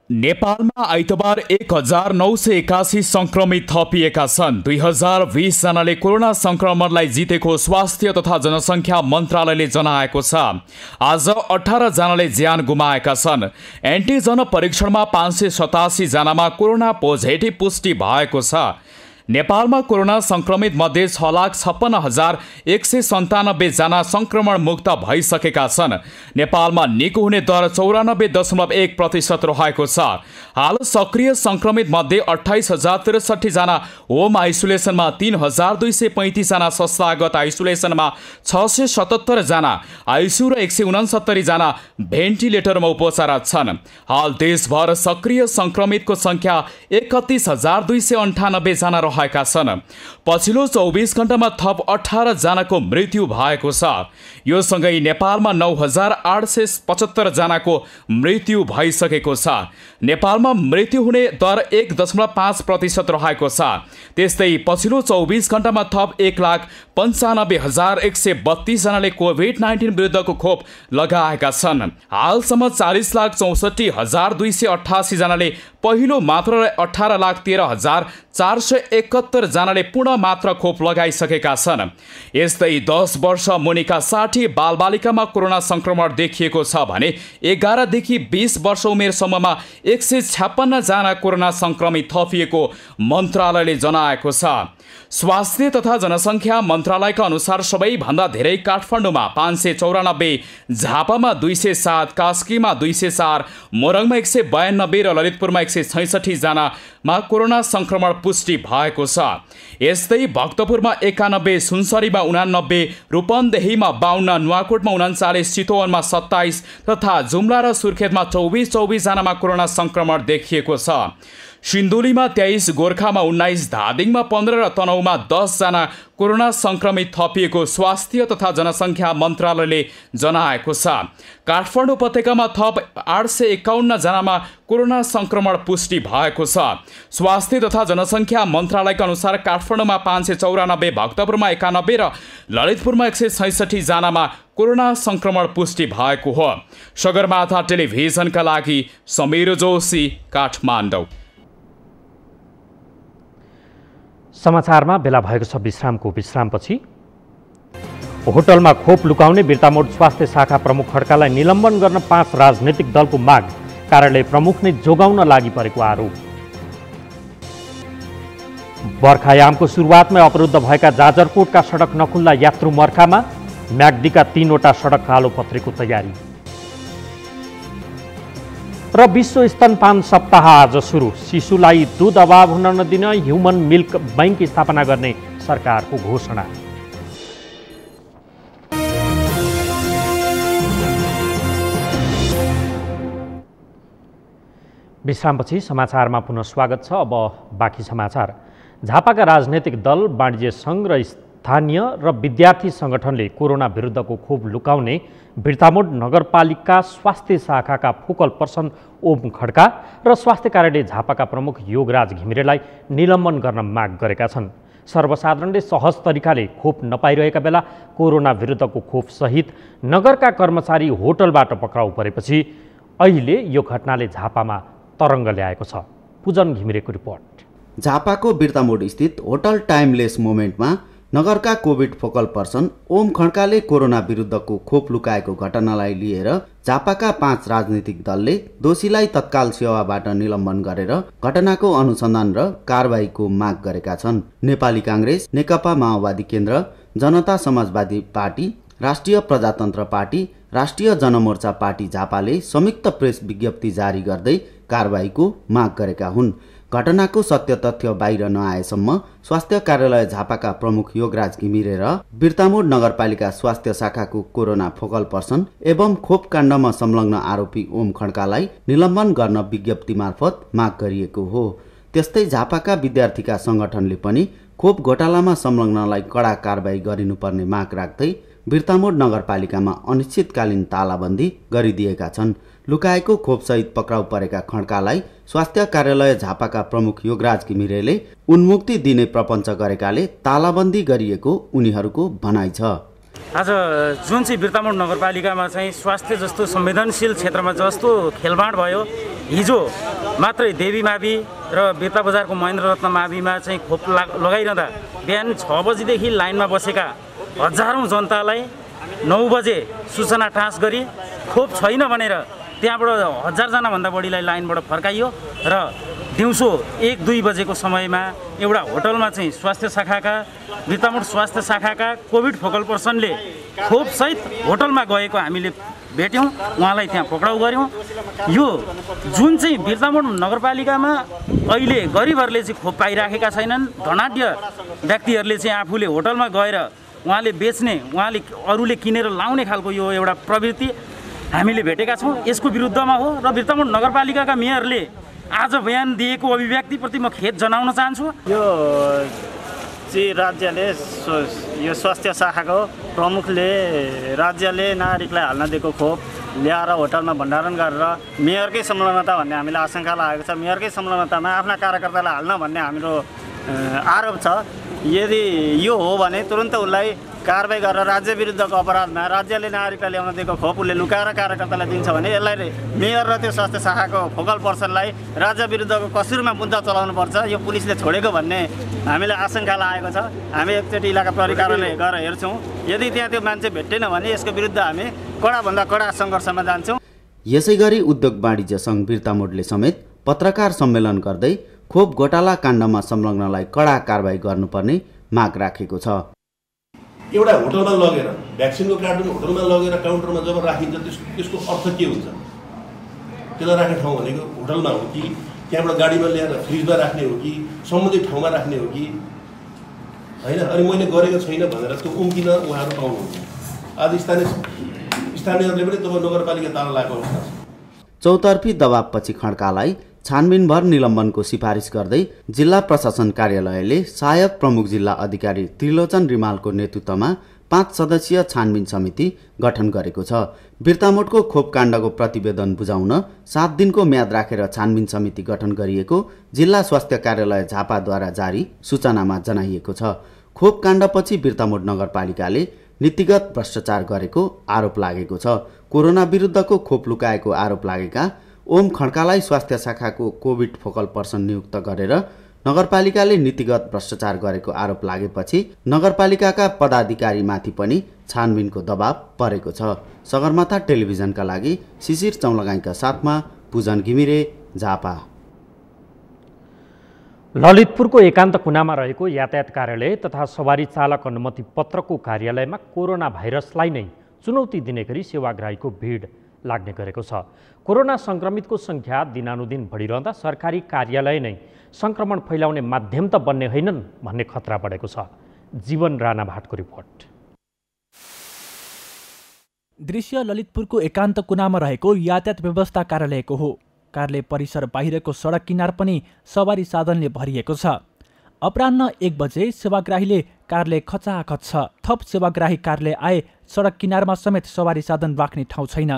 नेपालमा आइतबार 1981 सङ्क्रमित थपिएका छन्। 2020 जनाले कोरोना सङ्क्रमणलाई जितेको स्वास्थ्य तथा जनसङ्ख्या मन्त्रालयले जनाएको छ। आज 18 जनाले ज्यान गुमाएका छन्। एन्टिजन परीक्षणमा 587 जनामा कोरोना पोजिटिभ पुष्टि भएको छ। नेपालमा कोरोना सङ्क्रमित मध्ये 6,56,197 जना सङ्क्रमण मुक्त भइसकेका छन्। नेपालमा निको हुने दर 94.1% रहेको छ। हाल सक्रिय सङ्क्रमित मध्ये 28,063 जना होम आइसोलेसनमा, 3,235 जना संस्थागत आइसोलेसनमा, 677 जना आइसियु र 169 जना भेन्टिलेटरमा उपचाररत छन्। हाल देशभर सक्रिय सङ्क्रमितको सङ्ख्या 31,298 जना रहेका छन्। पछिल्लो 24 घण्टामा थप 18 जनाको मृत्यु भएको छ। यो सँगै नेपालमा 9,875 जनाको मृत्यु भइसकेको छ। नेपालमा मृत्यु हुने दर 1.5% रहेको छ। त्यस्तै पछिल्लो 24 घण्टामा थप 1,95,132 जनाले कोभिड-19 विरुद्धको खोप लगाएका छन्। हालसम्म 40,64,288 जनाले पहिलो मात्र 18,13,461 71 जनाले पुनः मात्र खोप लगाइसकेका छन्। यस्तै 10 वर्ष मुनिका 60 बालबालिकामा कोरोना संक्रमण देखिएको छ भने 11 देखि 20 वर्ष उमेरसम्ममा 156 जना कोरोना संक्रमित थपिएको मन्त्रालयले जनाएको छ। स्वास्थ्य तथा जनसङ्ख्या मन्त्रालयका अनुसार सबैभन्दा धेरै काठमाडौँमा 594, झापामा 207, कास्कीमा 204, मोरङमा 192 र ललितपुरमा 166 जनामा कोरोना संक्रमण पुष्टि भएको छ। यस्तै भक्तपुरमा 91, सुनसरीमा 89, रूपन्देहीमा 52, नुवाकोटमा 39, चितवनमा 27 तथा जुम्ला र सुर्खेतमा 24 जनामा कोरोना संक्रमण देखिएको छ। सिन्धुलीमा 23, गोर्खामा 19, धादिङमा 15 र तनहुमा 10 जना कोरोना संक्रमित थपिएको स्वास्थ्य तथा जनसङ्ख्या मन्त्रालयले जनाएको छ। काठमाडौँ उपत्यकामा थप 851 जनामा कोरोना संक्रमण पुष्टि भएको छ। स्वास्थ्य तथा जनसङ्ख्या मन्त्रालयका अनुसार काठमाडौँमा 594, भक्तपुरमा 91 र ललितपुरमा 166 जनामा कोरोना संक्रमण पुष्टि भएको हो। सगरमाथा टेलिभिजनका लागि समीर जोशी, काठमाडौँ। समाचारमा बेला भएको छ विश्रामको। विश्रामपछि होटलमा खोप लुकाउने बिर्तामोड स्वास्थ्य शाखा प्रमुख खड्कालाई निलम्बन गर्न 5 राजनैतिक दलको माग, कार्यालय प्रमुख नै जोगाउन लागि परेको आरोप। बर्खायामको सुरुवातमै अवरुद्ध भएका जाजरकोटका सडक नखुल्दा यात्रु मर्खामा, म्याग्दीका 3वटा सडक कालोपत्रीको तयारी। र विश्व स्तनपान सप्ताह आज सुरु। शिशुलाई दुध अभाव हुन नदिन ह्युमन मिल्क बैंक स्थापना गर्ने सरकारको घोषणा। विश्रामपछि समाचारमा पुनः स्वागत छ। अब बाँकी समाचार। झापाका राजनैतिक दल, वाणिज्य सङ्घ र स्थानीय र विद्यार्थी सङ्गठनले कोरोना विरुद्धको खोप लुकाउने बिर्तामोड नगरपालिका स्वास्थ्य शाखाका फोकल पर्सन ओम खड्का र स्वास्थ्य कार्यालय झापाका प्रमुख योगराज घिमिरेलाई निलम्बन गर्न माग गरेका छन्। सर्वसाधारणले सहज तरिकाले खोप नपाइरहेका बेला कोरोना विरुद्धको खोप सहित नगरका कर्मचारी होटलबाट पक्राउ परेपछि अहिले यो घटनाले झापामा तरङ्ग ल्याएको छ। पूजन घिमिरेको रिपोर्ट। झापाको बिर्तामोड स्थित होटल टाइमलेस मोमेन्टमा नगरका कोभिड फोकल पर्सन ओम खड्काले कोरोना विरुद्धको खोप लुकाएको घटनालाई लिएर झापाका 5 राजनीतिक दलले दोषीलाई तत्काल सेवाबाट निलम्बन गरेर घटनाको अनुसन्धान र कारबाहीको माग गरेका छन्। नेपाली काङ्ग्रेस, नेकपा माओवादी केन्द्र, जनता समाजवादी पार्टी, राष्ट्रिय प्रजातन्त्र पार्टी, राष्ट्रिय जनमोर्चा पार्टी झापाले संयुक्त प्रेस विज्ञप्ति जारी गर्दै कारबाहीको माग गरेका हुन्। घटनाको सत्य तथ्य बाहिर नआएसम्म स्वास्थ्य कार्यालय झापाका प्रमुख योगराज घिमिरे र बिर्तामोड नगरपालिका स्वास्थ्य शाखाको कोरोना फोकल पर्सन एवं खोप काण्डमा संलग्न आरोपी ओम खड्कालाई निलम्बन गर्न विज्ञप्ति मार्फत माग गरिएको हो। त्यस्तै झापाका विद्यार्थीका संगठनले पनि खोप घोटालामा संलग्नलाई कडा कारबाही गरिनुपर्ने माग राख्दै बिर्तामोड नगरपालिकामा अनिश्चितकालीन तालाबन्दी गरिदिएका छन्। लुकाएको खोपसहित पक्राउ परेका खड्कालाई स्वास्थ्य कार्यालय झापाका प्रमुख योगराज घिमिरेले उन्मुक्ति दिने प्रपञ्च गरेकाले तालाबन्दी गरिएको उनीहरूको भनाइ छ। आज जुन चाहिँ बिर्तामोड नगरपालिकामा चाहिँ स्वास्थ्य जस्तो संवेदनशील क्षेत्रमा जस्तो खेलबाड भयो, हिजो मात्रै देवी मावि र बिर्ता बजारको महेन्द्र रत्न माविमा चाहिँ खोप लगाइरहँदा बिहान 6 बजीदेखि लाइनमा बसेका हजारौँ जनतालाई 9 बजे सूचना टाँस गरी खोप छैन भनेर त्यहाँबाट 1000 जनाभन्दा बढीलाई लाइनबाट फर्काइयो र दिउँसो 1-2 बजेको समयमा एउटा होटलमा चाहिँ स्वास्थ्य शाखाका बिर्तामोड स्वास्थ्य शाखाका कोभिड फोकल पर्सनले खोपसहित होटलमा गएको हामीले भेट्यौँ, उहाँलाई त्यहाँ पक्राउ गऱ्यौँ। यो जुन चाहिँ बिर्तामोड नगरपालिकामा अहिले गरिबहरूले चाहिँ खोप पाइराखेका छैनन्, धनाढ्य व्यक्तिहरूले चाहिँ आफूले होटलमा गएर उहाँले बेच्ने, उहाँले अरूले किनेर लाउने खालको यो एउटा प्रवृत्ति हामीले भेटेका छौँ। यसको विरुद्धमा हो र बिर्तामोड नगरपालिकाका मेयरले आज बयान दिएको अभिव्यक्तिप्रति म खेद जनाउन चाहन्छु। यो चाहिँ राज्यले यो स्वास्थ्य शाखाको प्रमुखले राज्यले नागरिकलाई हाल्न दिएको खोप ल्याएर होटलमा भण्डारण गरेर मेयरकै संलग्नता भन्ने हामीलाई आशंका लागेको छ। मेयरकै संलग्नतामा आफ्ना कार्यकर्तालाई हाल्न भन्ने हाम्रो आरोप छ। यदि यो हो भने तुरन्त उसलाई कारबाही गरेर राज्य विरुद्धको अपराधमा राज्यले नागरिकलाई ल्याउन दिएको खोप उसले लुकाएर कार्यकर्तालाई दिन्छ भने यसलाई मेयर र त्यो स्वास्थ्य शाखाको फोकल पर्सनलाई राज्य विरुद्धको कसुरमा मुद्दा चलाउनुपर्छ, यो पुलिसले छोडेको भन्ने हामीलाई आशंका लागेको छ। हामी एकचोटि इलाका प्रहरी कार्यालय गएर हेर्छौँ, यदि त्यहाँ त्यो मान्छे भेट्टेन भने यसको विरुद्ध हामी कडाभन्दा कडा सङ्घर्षमा जान्छौँ। यसै गरी उद्योग वाणिज्य सङ्घ बिर्तामोडले समेत पत्रकार सम्मेलन गर्दै खोप घोटाला काण्डमा संलग्नलाई कडा कारबाही गर्नुपर्ने माग राखेको छ। एउटा होटलमा लगेर भ्याक्सिनको कार्टुन होटलमा लगेर काउन्टरमा जब राखिन्छ त्यसको अर्थ के हुन्छ? त्यसलाई राख्ने ठाउँ भनेको होटलमा हो कि त्यहाँबाट गाडीमा ल्याएर फ्रिजमा राख्ने हो कि सम्बन्धित ठाउँमा राख्ने हो कि होइन? अनि मैले गरेको छैन भनेर त्यो उम्किन उहाँहरू पाउनुहुन्छ। आज स्थानीयहरूले पनि तब नगरपालिका ताला लागेको अवस्था छ। चौतर्फी दबावपछि खड्कालाई छानबिनभर निलम्बनको सिफारिस गर्दै जिल्ला प्रशासन कार्यालयले सहायक प्रमुख जिल्ला अधिकारी त्रिलोचन रिमालको नेतृत्वमा 5 सदस्यीय छानबिन समिति गठन गरेको छ। बिर्तामोडको खोप काण्डको प्रतिवेदन बुझाउन 7 दिनको म्याद राखेर छानबिन समिति गठन गरिएको जिल्ला स्वास्थ्य कार्यालय झापाद्वारा जारी सूचनामा जनाइएको छ। खोप काण्डपछि बिर्तामोड नगरपालिकाले नीतिगत भ्रष्टाचार गरेको आरोप लागेको छ। कोरोना विरुद्धको खोप लुकाएको आरोप लागेका ओम खड्कालाई स्वास्थ्य शाखाको कोभिड फोकल पर्सन नियुक्त गरेर नगरपालिकाले नीतिगत भ्रष्टाचार गरेको आरोप लागेपछि नगरपालिकाका पदाधिकारीमाथि पनि छानबिनको दबाव परेको छ। सगरमाथा टेलिभिजनका लागि शिशिर चौलगाईका साथमा पूजन घिमिरे, झापा। ललितपुरको एकान्त कुनामा रहेको यातायात कार्यालय तथा सवारी चालक अनुमति पत्रको कार्यालयमा कोरोना भाइरसलाई नै चुनौती दिने गरी सेवाग्राहीको भिड लाग्ने गरेको छ। कोरोना संक्रमितको संख्या दिनानुदिन बढिरहँदा सरकारी कार्यालय नै संक्रमण फैलाउने माध्यम त बन्ने होइनन् भन्ने खतरा बढेको छ। जीवन राणा भाटको रिपोर्ट। दृश्य ललितपुरको एकान्त कुनामा रहेको यातायात व्यवस्था कार्यालयको हो। कार्यालय परिसर बाहिरको सडक किनार पनि सवारी साधनले भरिएको छ। अपराह्न 1 बजे सेवाग्राहीले कार्यालय खचाखच छ। थप सेवाग्राही कार्यालय आए सडक किनारमा समेत सवारी साधन राख्ने ठाउँ छैन।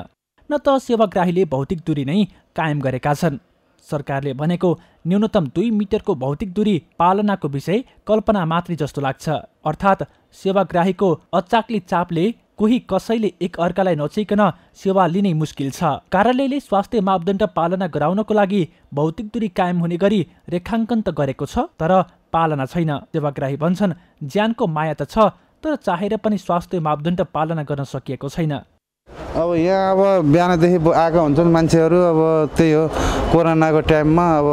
न त सेवाग्राहीले भौतिक दूरी नै कायम गरेका छन्। सरकारले भनेको न्यूनतम 2 मिटरको भौतिक दूरी पालनाको विषय कल्पना मात्रै जस्तो लाग्छ। अर्थात् सेवाग्राहीको अचाक्ली चापले कोही कसैले एक अर्कालाई नछिकन सेवा लिनै मुस्किल छ। कार्यालयले स्वास्थ्य मापदण्ड पालना गराउनको लागि भौतिक दूरी कायम हुने गरी रेखाङ्कन त गरेको छ, तर पालना छैन। सेवाग्राही भन्छन् ज्यानको माया त छ, तर चाहेर पनि स्वास्थ्य मापदण्ड पालना गर्न सकिएको छैन। अब यहाँ बिहानदेखि आएका हुन्छन् मान्छेहरू। अब त्यही हो, कोरोनाको टाइममा अब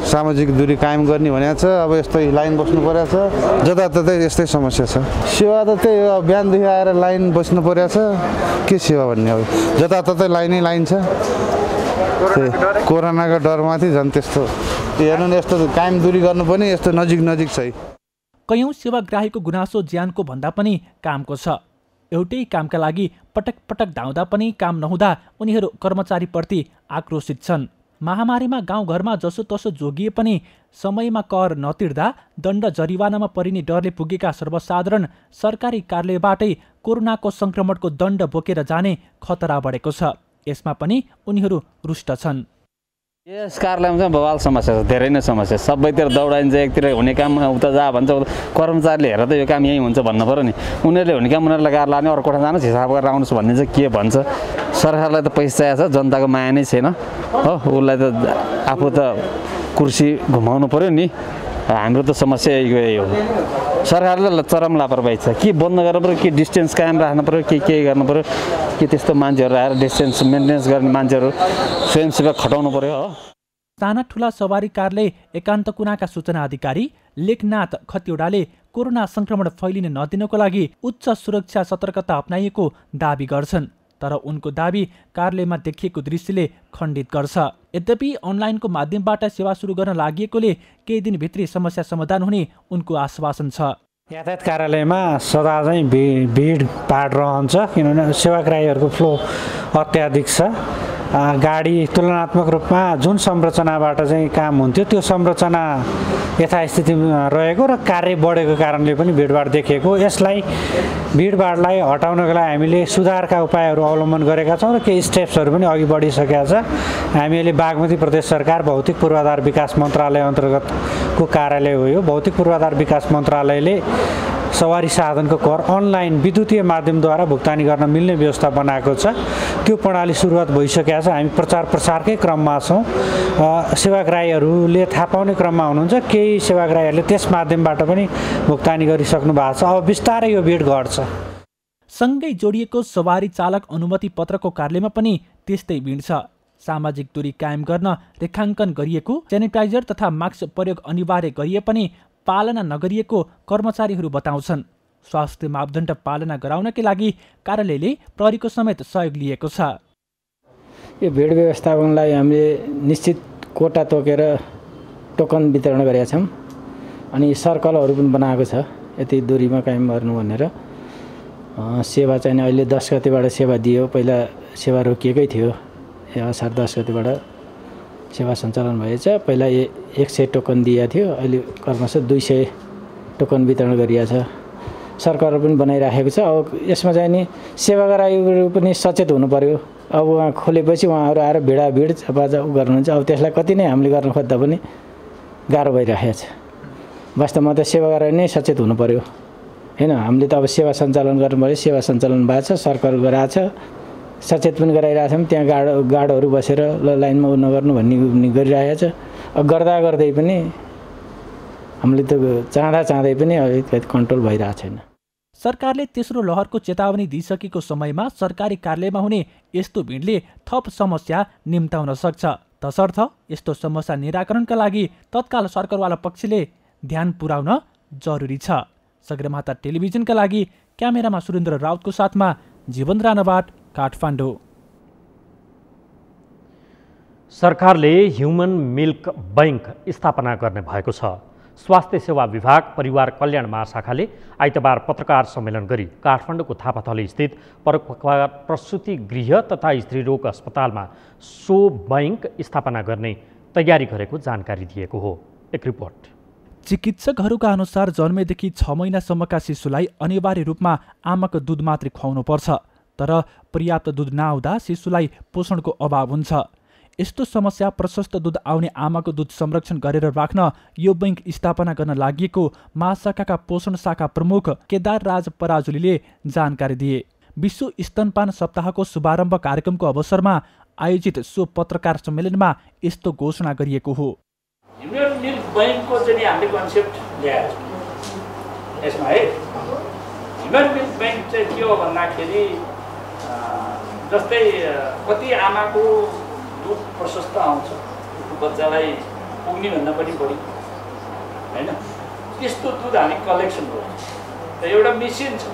सामाजिक दूरी कायम गर्ने भनेको छ। अब यस्तै लाइन बस्नु परेको छ, जताततै यस्तै समस्या छ। सेवा त त्यही हो, बिहानदेखि आएर लाइन बस्नु परेको छ। के सेवा भन्ने, अब जताततै लाइनै लाइन छ। कोरोनाको डरमाथि झन् त्यस्तो हेर्नु न, यस्तो कायम दूरी गर्नु पनि यस्तो नजिक छ। कयौं सेवाग्राहीको गुनासो ज्यानको भन्दा पनि कामको छ। एउटै कामका लागि पटक पटक धाउँदा पनि काम नहुँदा उनीहरू कर्मचारीप्रति आक्रोशित छन्। महामारीमा गाउँघरमा जसोतसो जोगिए पनि समयमा कर नतिर्दा दण्ड जरिवानामा परिने डरले पुगेका सर्वसाधारण सरकारी कार्यालयबाटै कोरोनाको संक्रमणको दण्ड बोकेर जाने खतरा बढेको छ। यसमा पनि उनीहरू रुष्ट छन्। यस कार्यालयमा चाहिँ बवाल समस्या छ, धेरै नै समस्या। सबैतिर दौडाइन्छ, एकतिर हुने काम उता जा भन्छ, कर्मचारीले हेरेर त यो काम यहीँ हुन्छ भन्नु पऱ्यो नि। उनीहरूले हुने काम उनीहरूलाई गाह्रो लाग्ने, अरू कोठा जानुहोस् हिसाब गरेर आउनुहोस् भन्ने चाहिँ के भन्छ। सरकारलाई त पैसा चाहिएको छ, जनताको माया नै छैन हो। उसलाई त आफू त कुर्सी घुमाउनु पऱ्यो नि। हाम्रो त समस्या यही हो। सरकारले चरम लापरवाही छ। के बन्द गर्नु पऱ्यो, के डिस्टेन्स कायम राख्नु पऱ्यो, के गर्नु पऱ्यो, के त्यस्तो मान्छेहरू आएर डिस्टेन्स मेन्टेनेन्स गर्ने मान्छेहरू स्वयंसेवक खटाउनु पऱ्यो हो। साना ठुला सवारी कार्यालय एकान्त कुनाका सूचना अधिकारी लेखनाथ खतिवडाले कोरोना संक्रमण फैलिन नदिनको लागि उच्च सुरक्षा सतर्कता अपनाइएको दावी गर्छन्, तर उनको दावी कार्यालयमा देखिएको दृश्यले खण्डित गर्छ। यद्यपि अनलाइनको माध्यमबाट सेवा सुरु गर्न लागिएकोले केही दिनभित्रै समस्या समाधान हुने उनको आश्वासन छ। यातायात कार्यालयमा सदा चाहिँ भिडभाड रहन्छ, किनभने सेवाग्राहीहरूको फ्लो अत्याधिक छ। गाडी तुलनात्मक रूपमा जुन संरचनाबाट चाहिँ काम हुन्थ्यो त्यो संरचना यथास्थितिमा रहेको र कार्य बढेको कारणले पनि भिडभाड देखिएको। यसलाई भिडभाडलाई हटाउनको लागि हामीले सुधारका उपायहरू अवलम्बन गरेका छौँ र केही स्टेप्सहरू पनि अघि बढिसकेका छ। हामीले बागमती प्रदेश सरकार भौतिक पूर्वाधार विकास मन्त्रालय अन्तर्गतको कार्यालय हो यो। भौतिक पूर्वाधार विकास मन्त्रालयले सवारी साधनको कर अनलाइन विद्युतीय माध्यमद्वारा भुक्तानी गर्न मिल्ने व्यवस्था बनाएको छ। त्यो प्रणाली सुरुवात भइसकेको छ। हामी प्रचार प्रसारकै क्रममा छौँ। सेवाग्राहीहरूले थाहा पाउने क्रममा हुनुहुन्छ। केही सेवाग्राहीहरूले त्यस माध्यमबाट पनि भुक्तानी गरिसक्नु भएको छ। अब बिस्तारै यो भिड घट्छ। सँगै जोडिएको सवारी चालक अनुमति पत्रको कार्यालयमा पनि त्यस्तै भिड छ। सामाजिक दूरी कायम गर्न रेखाङ्कन गरिएको, सेनिटाइजर तथा मास्क प्रयोग अनिवार्य गरिए पनि पालना नगरिएको कर्मचारीहरू बताउँछन्। स्वास्थ्य मापदण्ड पालना गराउनकै लागि कार्यालयले प्रहरीको समेत सहयोग लिएको छ। यो भिड व्यवस्थापनलाई हामीले निश्चित कोटा तोकेर टोकन वितरण गरेका छौँ। अनि सर्कलहरू पनि बनाएको छ यति दूरीमा कायम गर्नु भनेर। सेवा चाहिँ अहिले 10 गतेबाट सेवा दियो। पहिला सेवा रोकिएकै थियो। असार 10 गतेबाट सेवा सञ्चालन भएछ। पहिला 100 टोकन दिएको थियो। अहिले क्रमशः 200 टोकन वितरण गरिएको छ। सरकारले पनि बनाइराखेको छ। अब यसमा चाहिँ नि सेवाग्राहीहरू पनि सचेत हुनु पर्यो। अब उहाँ खोलेपछि उहाँहरू आएर भिडाभिड चपाचा गर्नुहुन्छ। अब त्यसलाई कति नै हामीले गर्न खोज्दा पनि गाह्रो भइरहेको छ। वास्तवमा त सेवाग्राही नै सचेत हुनु पर्यो हैन। हामीले त अब सेवा सञ्चालन गर्नु पर्यो। सेवा सञ्चालन भएको छ, सरकार गराएको छ, सचेत पनि गराइरहेको छौँ। त्यहाँ गार्डहरू बसेर लाइनमा नगर्नु भन्ने गरिरहेको छ। अब गर्दा गर्दै पनि हामीले त चाहँदै पनि अलिकति कन्ट्रोल भइरहेको छैन। सरकारले तेस्रो लहरको चेतावनी दिइसकेको समयमा सरकारी कार्यालयमा हुने यस्तो भिडले थप समस्या निम्ताउन सक्छ। तसर्थ यस्तो समस्या निराकरणका लागि तत्काल सरकारवाला पक्षले ध्यान पुर्याउन जरुरी छ। सगरमाथा टेलिभिजनका लागि क्यामेरामा सुरेन्द्र राउतको साथमा जीवन राणाबाट काठमाडौँ। सरकारले ह्युमन मिल्क बैंक स्थापना गर्ने भएको छ। स्वास्थ्य सेवा विभाग परिवार कल्याण महाशाखाले आइतबार पत्रकार सम्मेलन गरी काठमाडौँको थापाथली स्थित परोपकार प्रसुति गृह तथा स्त्रीरोग अस्पतालमा सो बैंक स्थापना गर्ने तयारी गरेको जानकारी दिएको हो। एक रिपोर्ट। चिकित्सकहरूका अनुसार जन्मेदेखि 6 महिनासम्मका शिशुलाई अनिवार्य रूपमा आमाको दुध मात्रै खुवाउनुपर्छ। तर पर्याप्त दुध नआउँदा शिशुलाई पोषणको अभाव हुन्छ। यस्तो समस्या प्रशस्त दुध आउने आमाको दुध संरक्षण गरेर राख्न यो बैंक स्थापना गर्न लागि महाशाखाका पोषण शाखा प्रमुख केदार राज पराजुलीले जानकारी दिए। विश्व स्तनपान सप्ताहको शुभारम्भ कार्यक्रमको अवसरमा आयोजित सो पत्रकार सम्मेलनमा यस्तो घोषणा गरिएको हो। ह्युमन मिल्क बैंकको चाहिँ हामीले कन्सेप्ट ल्याएको छौँ यसमा है। ह्युमन मिल्क बैंक चाहिँ के हो भन्दाखेरि जस्तै कति आमाको दुध प्रशस्त आउँछ बच्चालाई पुग्ने भन्दा पनि बढी हैन। त्यस्तो दुध हामी कलेक्सन गर्छौँ। एउटा मेसिन छ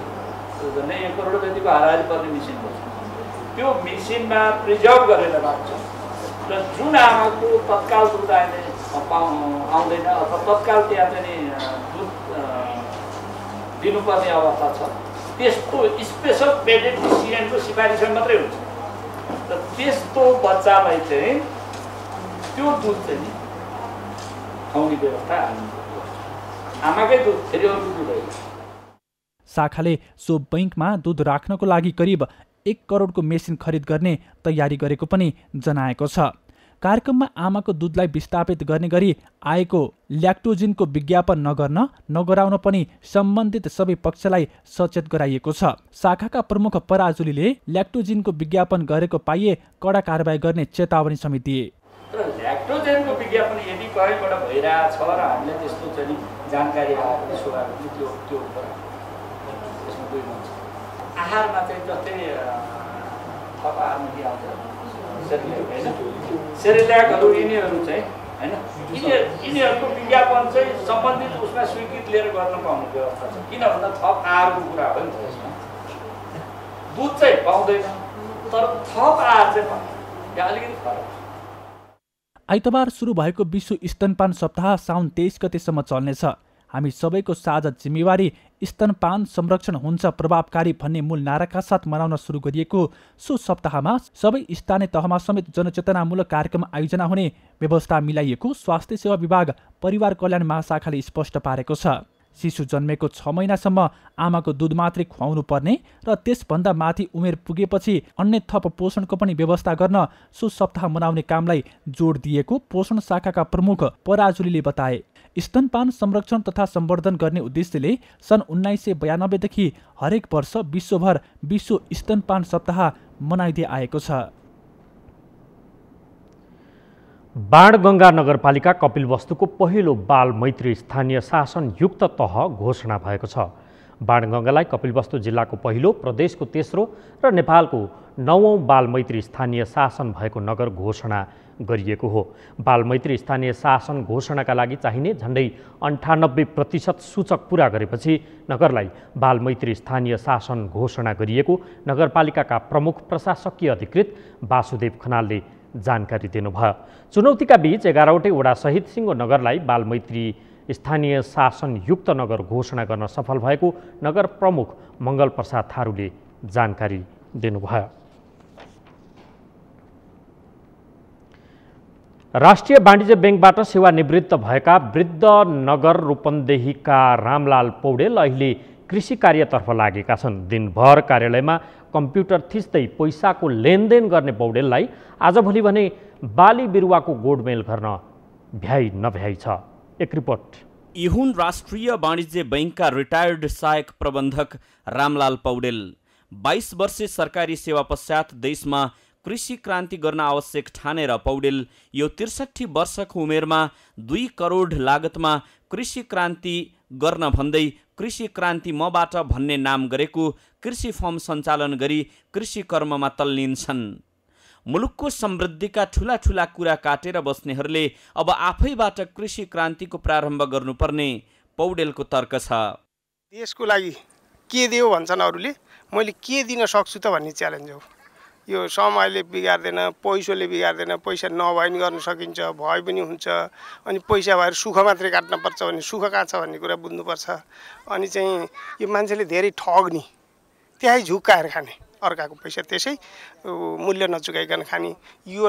झन्डै 1 करोड जतिको हाराहारी पर्ने मेसिन छ। त्यो मेसिनमा प्रिजर्भ गरेर राख्छौँ र जुन आमाको तत्काल दुध आउँदैन अथवा तत्काल त्यहाँ चाहिँ दुध दिनुपर्ने अवस्था छ त्यस्तो स्पेसल पेडेड सिएनको सिफारिसमा मात्रै हुन्छ। र त्यस्तो बच्चालाई चाहिँ त्यो दुध चाहिँ खुवाउने व्यवस्था हामी आमाकै दुध फेरि अरू दुध होइन। शाखाले सो बैंकमा दुध राख्नको लागि करिब 1 करोडको मेसिन खरिद गर्ने तयारी गरेको पनि जनाएको छ। कार्यक्रममा आमाको दुधलाई विस्थापित गर्ने गरी आएको ल्याक्टोजिनको विज्ञापन नगराउन पनि सम्बन्धित सबै पक्षलाई सचेत गराइएको छ। शाखाका प्रमुख पराजुलीले ल्याक्टोजिनको विज्ञापन गरेको पाइए कडा कारबाही गर्ने चेतावनी समेत दिए। तर ल्याक्टोजिनको विज्ञापन यदि कहीँबाट भइरहेछ र हामीले त्यस्तो चाहिँ जानकारी आएको त्यो त्यसमा दुई हुन्छ। आहारमा चाहिँ जस्तै थप आहारमा के आउँछ सेरेल्याकहरू यिनीहरू चाहिँ हैन यिनीहरूको विज्ञापन चाहिँ सम्बन्धित उसमा स्वीकृत लिएर गर्न पाउने व्यवस्था छ। किन भन्दा थप आहारको कुरा हो नि त यसमा। दुध चाहिँ पाउँदैन तर थप आहार चाहिँ पाउँछ। यहाँ अलिकति फरक छ। आइतबार सुरु भएको विश्व स्तनपान सप्ताह साउन 23 गतेसम्म चल्नेछ। हामी सबैको साझा जिम्मेवारी स्तनपान संरक्षण हुन्छ प्रभावकारी भन्ने मूल नाराका साथ मनाउन सुरु गरिएको सो सप्ताहमा सबै स्थानीय तहमा समेत जनचेतनामूलक कार्यक्रम आयोजना हुने व्यवस्था मिलाइएको स्वास्थ्य सेवा विभाग परिवार कल्याण महाशाखाले स्पष्ट पारेको छ। शिशु जन्मेको 6 महिनासम्म आमाको दुध मात्रै खुवाउनु पर्ने र त्यसभन्दा माथि उमेर पुगेपछि अन्य थप पोषणको पनि व्यवस्था गर्न सो सप्ताह मनाउने कामलाई जोड दिएको पोषण शाखाका प्रमुख पराजुलीले बताए। स्तनपान संरक्षण तथा सम्वर्धन गर्ने उद्देश्यले सन् 1992 देखि हरेक वर्ष विश्वभर विश्व स्तनपान सप्ताह मनाइदै आएको छ। बाणगङ्गा नगरपालिका कपिलवस्तुको पहिलो बाल मैत्री स्थानीय शासन युक्त तह घोषणा भएको छ। बाणगङ्गालाई कपिलवस्तु जिल्लाको पहिलो, प्रदेशको तेस्रो र नेपालको 9औं बालमैत्री स्थानीय शासन भएको नगर घोषणा गरिएको हो। बालमैत्री स्थानीय शासन घोषणाका लागि चाहिने झन्डै 98% सूचक पुरा गरेपछि नगरलाई बालमैत्री स्थानीय शासन घोषणा गरिएको नगरपालिकाका प्रमुख प्रशासकीय अधिकृत वासुदेव खनालले जानकारी दिनुभयो। चुनौतीका बीच 11वटै वडासहित सिङ्गो नगरलाई बालमैत्री स्थानीय शासन युक्त नगर घोषणा गर्न सफल भएको नगर प्रमुख मङ्गल प्रसाद थारूले जानकारी दिनुभयो। राष्ट्रिय वाणिज्य ब्याङ्कबाट सेवानिवृत्त भएका वृद्ध नगर रूपन्देहीका रामलाल पौडेल अहिले कृषि कार्यतर्फ लागेका छन्। दिनभर कार्यालयमा कम्प्युटर थिच्दै पैसाको लेनदेन गर्ने पौडेललाई आजभोलि भने बाली बिरुवाको गोडमेल गर्न भ्याइ नभ्याइ छ। एक रिपोर्ट। यी हुन् राष्ट्रिय वाणिज्य बैंकका रिटायर्ड सहायक प्रबन्धक रामलाल पौडेल। 22 वर्षे सरकारी सेवा पश्चात देशमा कृषि क्रान्ति गर्न आवश्यक ठानेर पौडेल यो 63 वर्षको उमेरमा 2 करोड लागतमा कृषि क्रान्ति गर्न भन्दै कृषि क्रान्ति मबाट भन्ने नाम गरेको कृषि फर्म सञ्चालन गरी कृषि कर्ममा तल्लीन छन्। मुलुकको समृद्धिका ठूला ठूला कुरा काटेर बस्नेहरूले अब आफैबाट कृषि क्रान्तिको प्रारम्भ गर्नुपर्ने पौडेलको तर्क छ। देशको लागि के दियो भन्छन् अरूले, मैले के दिन सक्छु त भन्ने च्यालेन्ज हो। यो समयले बिगार्दैन, पैसोले बिगार्दैन, पैसा नभए पनि गर्न सकिन्छ, भए पनि हुन्छ। अनि पैसा भएर सुख मात्रै काट्नुपर्छ भने सुख कहाँ छ भन्ने कुरा बुझ्नुपर्छ। अनि चाहिँ यो मान्छेले धेरै ठग्ने, त्यही झुक्काएर खाने, अर्काको पैसा त्यसै मूल्य नचुकाइकन खाने, यो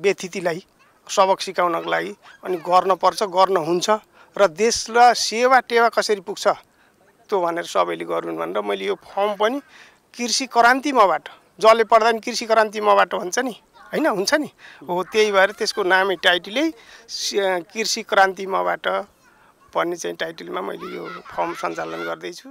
व्यथितिलाई सबक सिकाउनको लागि अनि गर्नुपर्छ, गर्न हुन्छ र देशलाई सेवा टेवा कसरी पुग्छ त्यो भनेर सबैले गरून् भनेर मैले यो फर्म पनि कृषि क्रान्ति मबाट, जसले पढ्दा पनि कृषि क्रान्ति मबाट भन्छ नि, होइन हुन्छ नि हो, त्यही भएर त्यसको नामै टाइटलै कृषि क्रान्ति मबाट भन्ने चाहिँ टाइटलमा मैले यो फर्म सञ्चालन गर्दैछु।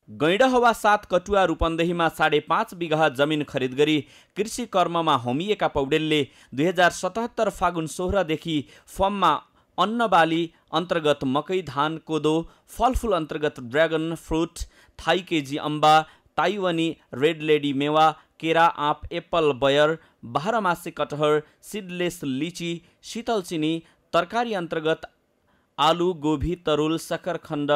गैंडाहवा 7 कटुवा रूपन्देहीमा 5.5 बिघा जमिन खरिद गरी कृषि कर्ममा होमिएका पौडेलले 2077 फागुन 16 देखि फर्ममा अन्न बाली अन्तर्गत मकै, धान, कोदो, फलफुल अन्तर्गत ड्र्यागन फ्रुट, थाई केजी अम्बा, ताइवानी रेड लेडी मेवा, केरा, आँप, एप्पल, बयर, 12 मासे कटहर, सिडलेस लिची, शीतल चिनी, तरकारी अन्तर्गत आलु, गोभी, तरुल, सक्खरखण्ड,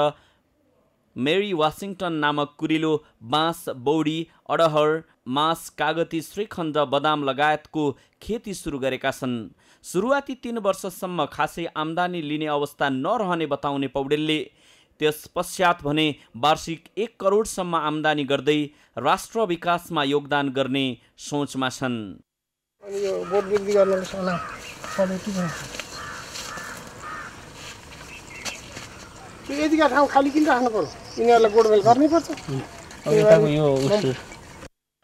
मेरी वाशिङटन नामक कुरिलो, बाँस, बौडी, अडहर, मास, कागती, श्रीखण्ड, बदाम लगायतको खेती सुरु गरेका छन्। सुरुवाती 3 वर्षसम्म खासै आम्दानी लिने अवस्था नरहने बताउने पौडेलले त्यस पश्चात भने वार्षिक 1 करोडसम्म आम्दानी गर्दै राष्ट्र विकासमा योगदान गर्ने सोचमा छन्। यतिका ठाउँ खाली किन राख्नु पर्यो, यिनीहरूलाई गोडमेल गर्नैपर्छ।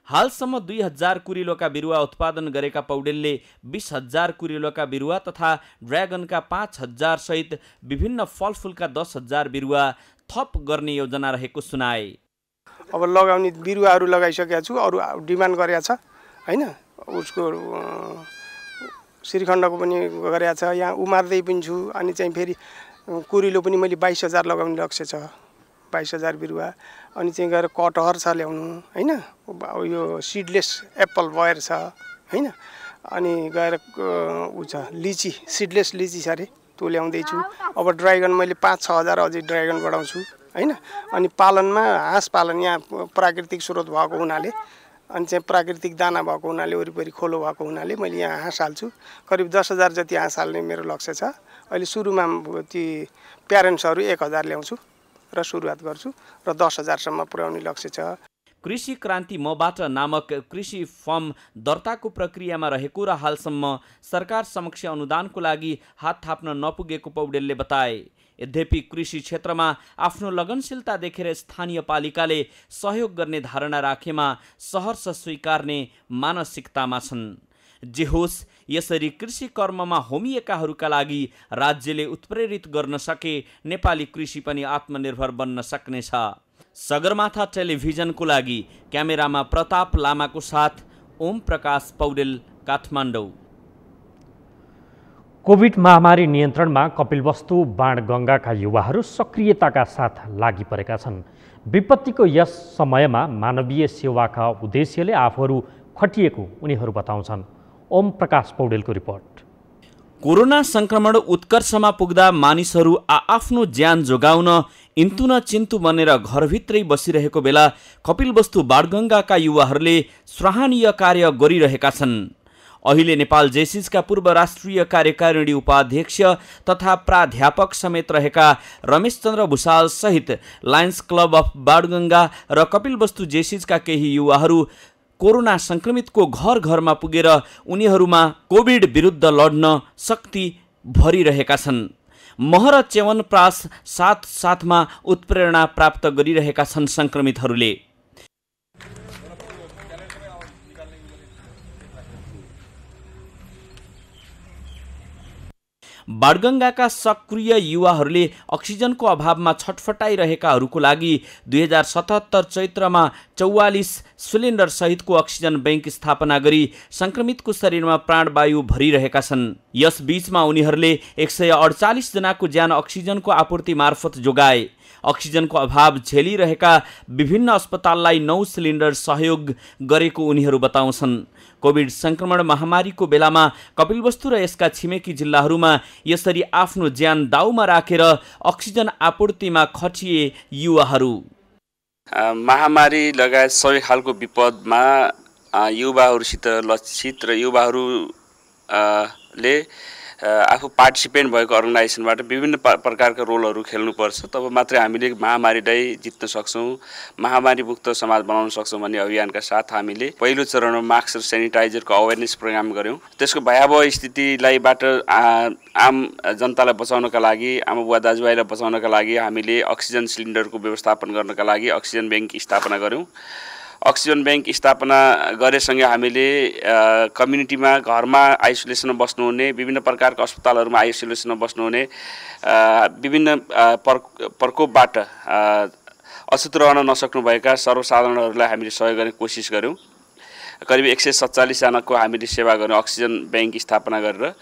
हालसम्म 2000 कुरिलोका बिरुवा उत्पादन गरेका पौडेलले 20,000 कुरिलोका बिरुवा तथा ड्र्यागनका 5,000 सहित विभिन्न फलफुलका 10,000 बिरुवा थप गर्ने योजना रहेको सुनाए। अब लगाउने बिरुवाहरू लगाइसकेको छु, अरू डिमान्ड गरेको छ होइन, उसको श्रीखण्डको पनि गरेको छ, यहाँ उमार्दै पनि छु। अनि चाहिँ फेरि कुरिलो पनि मैले 22,000 लगाउने लक्ष्य छ, 22,000 बिरुवा। अनि चाहिँ गएर कटहर छ ल्याउनु होइन, यो सिडलेस एप्पल बयर छ होइन, अनि गएर ऊ छ लिची, सिडलेस लिची छ अरे, त्यो ल्याउँदैछु। अब ड्र्यागन मैले 5-6 हजार अझै ड्र्यागन बढाउँछु होइन। अनि पालनमा हाँस पालन यहाँ प्राकृतिक स्रोत भएको हुनाले, अनि चाहिँ प्राकृतिक दाना भएको हुनाले, वरिपरि खोलो भएको हुनाले मैले यहाँ हाँस हाल्छु। करिब 10,000 जति हाँस हाल्ने मेरो लक्ष्य छ। अहिले सुरुमा ती प्यारेन्ट्सहरू 1,000 ल्याउँछु र सुरुवात गर्छु र 10,000सम्म पुर्याउने लक्ष्य छ। कृषि क्रान्ति मबाट नामक कृषि फर्म दर्ताको प्रक्रियामा रहेको र हालसम्म सरकार समक्ष अनुदानको लागि हात थाप्न नपुगेको पौडेलले बताए। यद्यपि कृषि क्षेत्रमा आफ्नो लगनशीलता देखेर स्थानीय पालिकाले सहयोग गर्ने धारणा राखेमा सहर्ष स्वीकार्ने मानसिकतामा छन्। जे होस्, यसरी कृषि कर्ममा होमिएकाहरूका लागि राज्यले उत्प्रेरित गर्न सके नेपाली कृषि पनि आत्मनिर्भर बन्न सक्नेछ। सगरमाथा टेलिभिजनको लागि क्यामेरामा प्रताप लामाको साथ ओम प्रकाश पौडेल, काठमाडौँ। कोभिड महामारी नियन्त्रणमा कपिलवस्तु बाणगङ्गाका युवाहरू सक्रियताका साथ लागि परेका छन्। विपत्तिको यस समयमा मानवीय सेवाका उद्देश्यले आफूहरू खटिएको उनीहरू बताउँछन्। ओम प्रकाश पौडेलको रिपोर्ट। कोरोना संक्रमण उत्कर्षमा पुग्दा मानिसहरू आफ्नो ज्यान जोगाउन इन्तु चिन्तु बनेर घरभित्रै बसिरहेको बेला कपिलवस्तु बाणगङ्गाका युवाहरूले सराहनीय कार्य गरिरहेका छन्। अहिले नेपाल जेसिसका पूर्व राष्ट्रिय कार्यकारिणी उपाध्यक्ष तथा प्राध्यापक समेत रहेका रमेश चन्द्र भुषाल सहित लायन्स क्लब अफ बाणगङ्गा र कपिलवस्तु जेसिसका केही युवाहरू कोरोना संक्रमितको घर घरमा पुगेर उनीहरूमा कोभिड विरुद्ध लड्न शक्ति भरिरहेका छन्। महर च्यवनप्रास साथमा उत्प्रेरणा प्राप्त गरिरहेका छन् संक्रमितहरूले। बाणगङ्गाका सक्रिय युवाहरूले अक्सिजनको अभावमा छटफटाइरहेकाहरूको लागि 2077 चैत्रमा 44 सिलिन्डर सहितको अक्सिजन बैंक स्थापना गरी संक्रमितको शरीरमा प्राणवायु भरिरहेका छन्। यस बीचमा उनीहरूले 148 जनाको ज्यान अक्सिजनको आपूर्ति मार्फत जोगाए। अक्सिजनको अभाव झेलिरहेका विभिन्न अस्पताललाई 9 सिलिन्डर सहयोग गरेको उनीहरू बताउँछन्। कोभिड संक्रमण महामारीको बेलामा कपिलवस्तु र यसका छिमेकी जिल्लाहरूमा यसरी आफ्नो ज्यान दाउमा राखेर अक्सिजन आपूर्तिमा खटिए युवाहरू। महामारी लगायत सबै खालको विपदमा युवाहरूसित लक्षित र युवाहरूले आफू पार्टिसिपेन्ट भएको अर्गनाइजेसनबाट विभिन्न प्रकारका रोलहरू खेल्नुपर्छ, तब मात्रै हामीले महामारीलाई जित्न सक्छौँ, महामारीमुक्त समाज बनाउन सक्छौँ भन्ने अभियानका साथ हामीले पहिलो चरणमा मास्क र सेनिटाइजरको अवेरनेस प्रोग्राम गऱ्यौँ। त्यसको भयावह स्थितिलाईबाट आम जनतालाई बचाउनका लागि, आमा बुवा दाजुभाइलाई बचाउनका लागि हामीले अक्सिजन सिलिन्डरको व्यवस्थापन गर्नका लागि अक्सिजन ब्याङ्क स्थापना गऱ्यौँ। अक्सिजन ब्याङ्क स्थापना गरेसँगै हामीले कम्युनिटीमा घरमा आइसोलेसनमा बस्नुहुने, विभिन्न प्रकारका अस्पतालहरूमा आइसोलेसनमा बस्नुहुने, विभिन्न प्रकोपबाट अछुत रहन नसक्नुभएका सर्वसाधारणहरूलाई हामीले सहयोग गर्ने कोसिस गऱ्यौँ। करिब 147 जनाको हामीले सेवा गऱ्यौँ अक्सिजन ब्याङ्क स्थापना गरेर।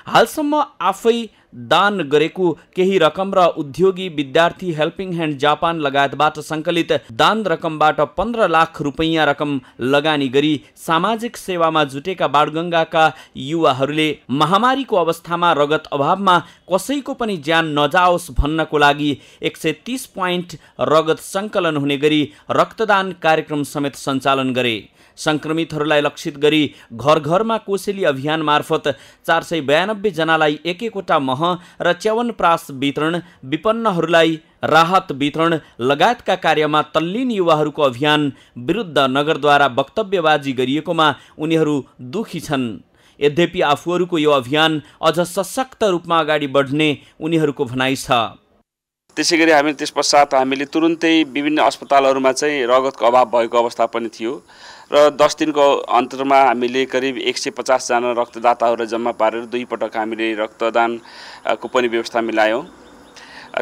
हालसम्म आफै दान गरेको केही रकम र उद्योगी, विद्यार्थी, हेल्पिङ ह्यान्ड जापान लगायतबाट सङ्कलित दान रकमबाट 15 लाख रुपैयाँ रकम लगानी गरी सामाजिक सेवामा जुटेका बाणगङ्गाका युवाहरूले महामारीको अवस्थामा रगत अभावमा कसैको पनि ज्यान नजाओस् भन्नको लागि 130 पोइन्ट रगत सङ्कलन हुने गरी रक्तदान कार्यक्रम समेत सञ्चालन गरे। संक्रमितहरूलाई लक्षित गरी घर घरमा कोसेली अभियान मार्फत 492 जनालाई एक-एकवटा मह र च्यवनप्रास वितरण, विपन्नहरूलाई राहत वितरण लगायतका कार्यमा तल्लीन युवाहरूको अभियान विरुद्ध नगरद्वारा वक्तव्यबाजी गरिएकोमा उनीहरू दुखी छन्। यद्यपि आफूहरूको यो अभियान अझ सशक्त रूपमा अगाडि बढ्ने उनीहरूको भनाइ छ। त्यसैगरी हामी त्यसपश्चात हामीले तुरुन्तै विभिन्न अस्पतालहरूमा चाहिँ रगतको अभाव भएको अवस्था पनि थियो र 10 दिनको अन्तरमा हामीले करिब 150 जना रक्तदाताहरूलाई जम्मा पारेर 2 पटक हामीले रक्तदानको पनि व्यवस्था मिलायौँ।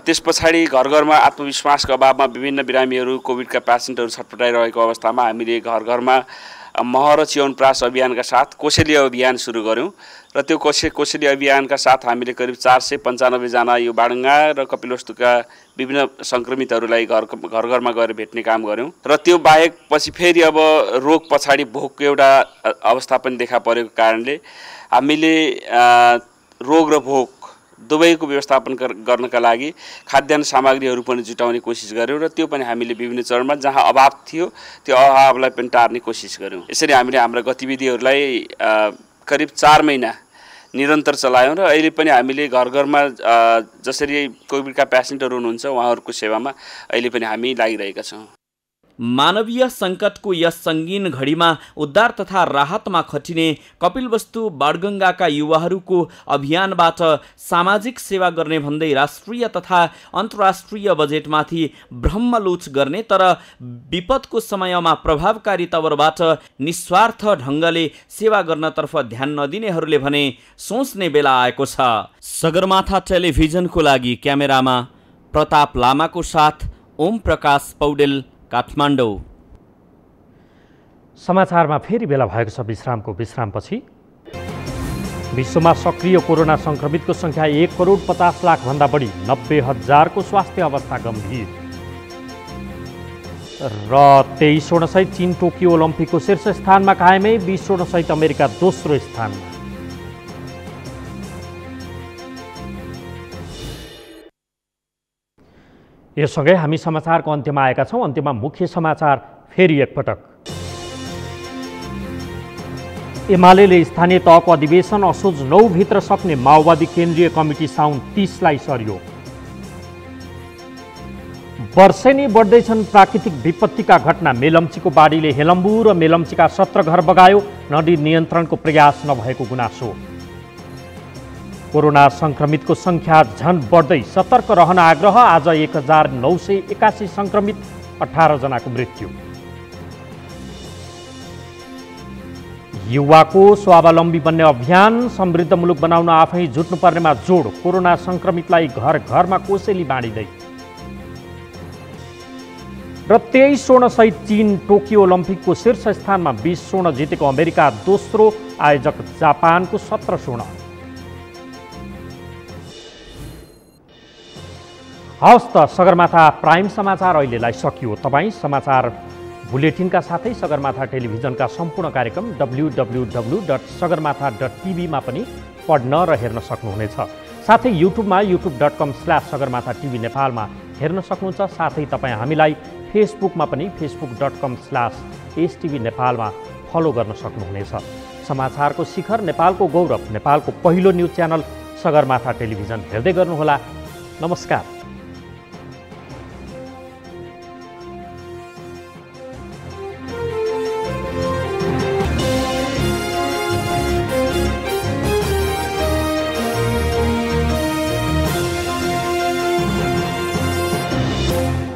त्यस पछाडि घर घरमा आत्मविश्वासको अभावमा विभिन्न बिरामीहरू, कोभिडका पेसेन्टहरू छटपटाइरहेको अवस्थामा हामीले घर घरमा मह र च्यवनप्रास अभियानका साथ कोसेली अभियान सुरु गऱ्यौँ र त्यो कोसेली अभियानका साथ हामीले करिब 495 जना यो बाणगङ्गा र कपिलवस्तुका विभिन्न सङ्क्रमितहरूलाई घर घरमा गएर भेट्ने काम गऱ्यौँ र त्यो बाहेक पछि फेरि अब रोग पछाडि भोकको एउटा अवस्था पनि देखा परेको कारणले हामीले रोग र भोक दुवैको व्यवस्थापन गर्नका लागि खाद्यान्न सामग्रीहरू पनि जुटाउने कोसिस गऱ्यौँ र त्यो पनि हामीले विभिन्न चरणमा जहाँ अभाव थियो त्यो अभावलाई पनि टार्ने कोसिस गऱ्यौँ। यसरी हामीले हाम्रा गतिविधिहरूलाई करिब 4 महिना निरन्तर चलायौँ र अहिले पनि हामीले घर घरमा जसरी कोभिडका पेसेन्टहरू हुनुहुन्छ उहाँहरूको सेवामा अहिले पनि हामी लागिरहेका छौँ। मानवीय सङ्कटको यस सङ्गीन घडीमा उद्धार तथा राहतमा खटिने कपिलवस्तु बाणगङ्गाका युवाहरूको अभियानबाट सामाजिक सेवा गर्ने भन्दै राष्ट्रिय तथा अन्तर्राष्ट्रिय बजेटमाथि ब्रह्मलोच गर्ने तर विपदको समयमा प्रभावकारी तवरबाट निस्वार्थ ढङ्गले सेवा गर्नतर्फ ध्यान नदिनेहरूले भने सोच्ने बेला आएको छ। सगरमाथा टेलिभिजनको लागि क्यामेरामा प्रताप लामाको साथ ओम प्रकाश पौडेल, काठमाडौँ। समाचारमा फेरि बेला भएको छ विश्रामको। विश्रामपछि विश्वमा सक्रिय कोरोना संक्रमितको संख्या 1,50,00,000 भन्दा बढी, 90,000को स्वास्थ्य अवस्था गम्भीर। र 23 स्वर्णसहित चीन टोकियो ओलम्पिकको शीर्ष स्थानमा कायमै, 20 स्वर्णसहित अमेरिका दोस्रो स्थानमा। यससँगै हामी समाचारको अन्त्यमा आएका छौँ। अन्त्यमा मुख्य समाचार फेरि एकपटक। एमाले स्थानीय तहको अधिवेशन असोज 9 भित्र सक्ने, माओवादी केन्द्रीय कमिटी साउन 30 लाई सर्यो। वर्षेनी बढ्दैछन् प्राकृतिक विपत्तिका घटना, मेलम्चीको बाढीले हेलम्बु र मेलम्चीका 17 घर बगायो, नदी नियन्त्रणको प्रयास नभएको गुनासो। कोरोना संक्रमितको संख्या झन बढ्दै, सतर्क रहन आग्रह, आज 1981 संक्रमित, 18 जनाको मृत्यु। युवाको स्वावलम्बी बन्ने अभियान, समृद्ध मुलुक बनाउन आफै जुट्नुपर्नेमा जोड, कोरोना संक्रमितलाई घर घरमा कोसेली बाँडिँदै। र 23 स्वर्णसहित चीन टोकियो ओलम्पिकको शीर्ष स्थानमा, 20 स्वर्ण जितेको अमेरिका दोस्रो, आयोजक जापानको 17 स्वर्ण। हवस् त, सगरमाथा प्राइम समाचार अहिलेलाई सकियो। तपाईँ समाचार बुलेटिनका साथै सगरमाथा टेलिभिजनका सम्पूर्ण कार्यक्रम www.sagarmatha.tv मा पनि पढ्न र हेर्न सक्नुहुनेछ। साथै युट्युबमा youtube.com/sagarmatha.tv नेपालमा हेर्न सक्नुहुन्छ। साथै तपाईँ हामीलाई फेसबुकमा पनि facebook.com/stv नेपालमा फलो गर्न सक्नुहुनेछ। समाचारको शिखर, नेपालको गौरव, नेपालको पहिलो न्युज च्यानल सगरमाथा टेलिभिजन हेर्दै गर्नुहोला। नमस्कार।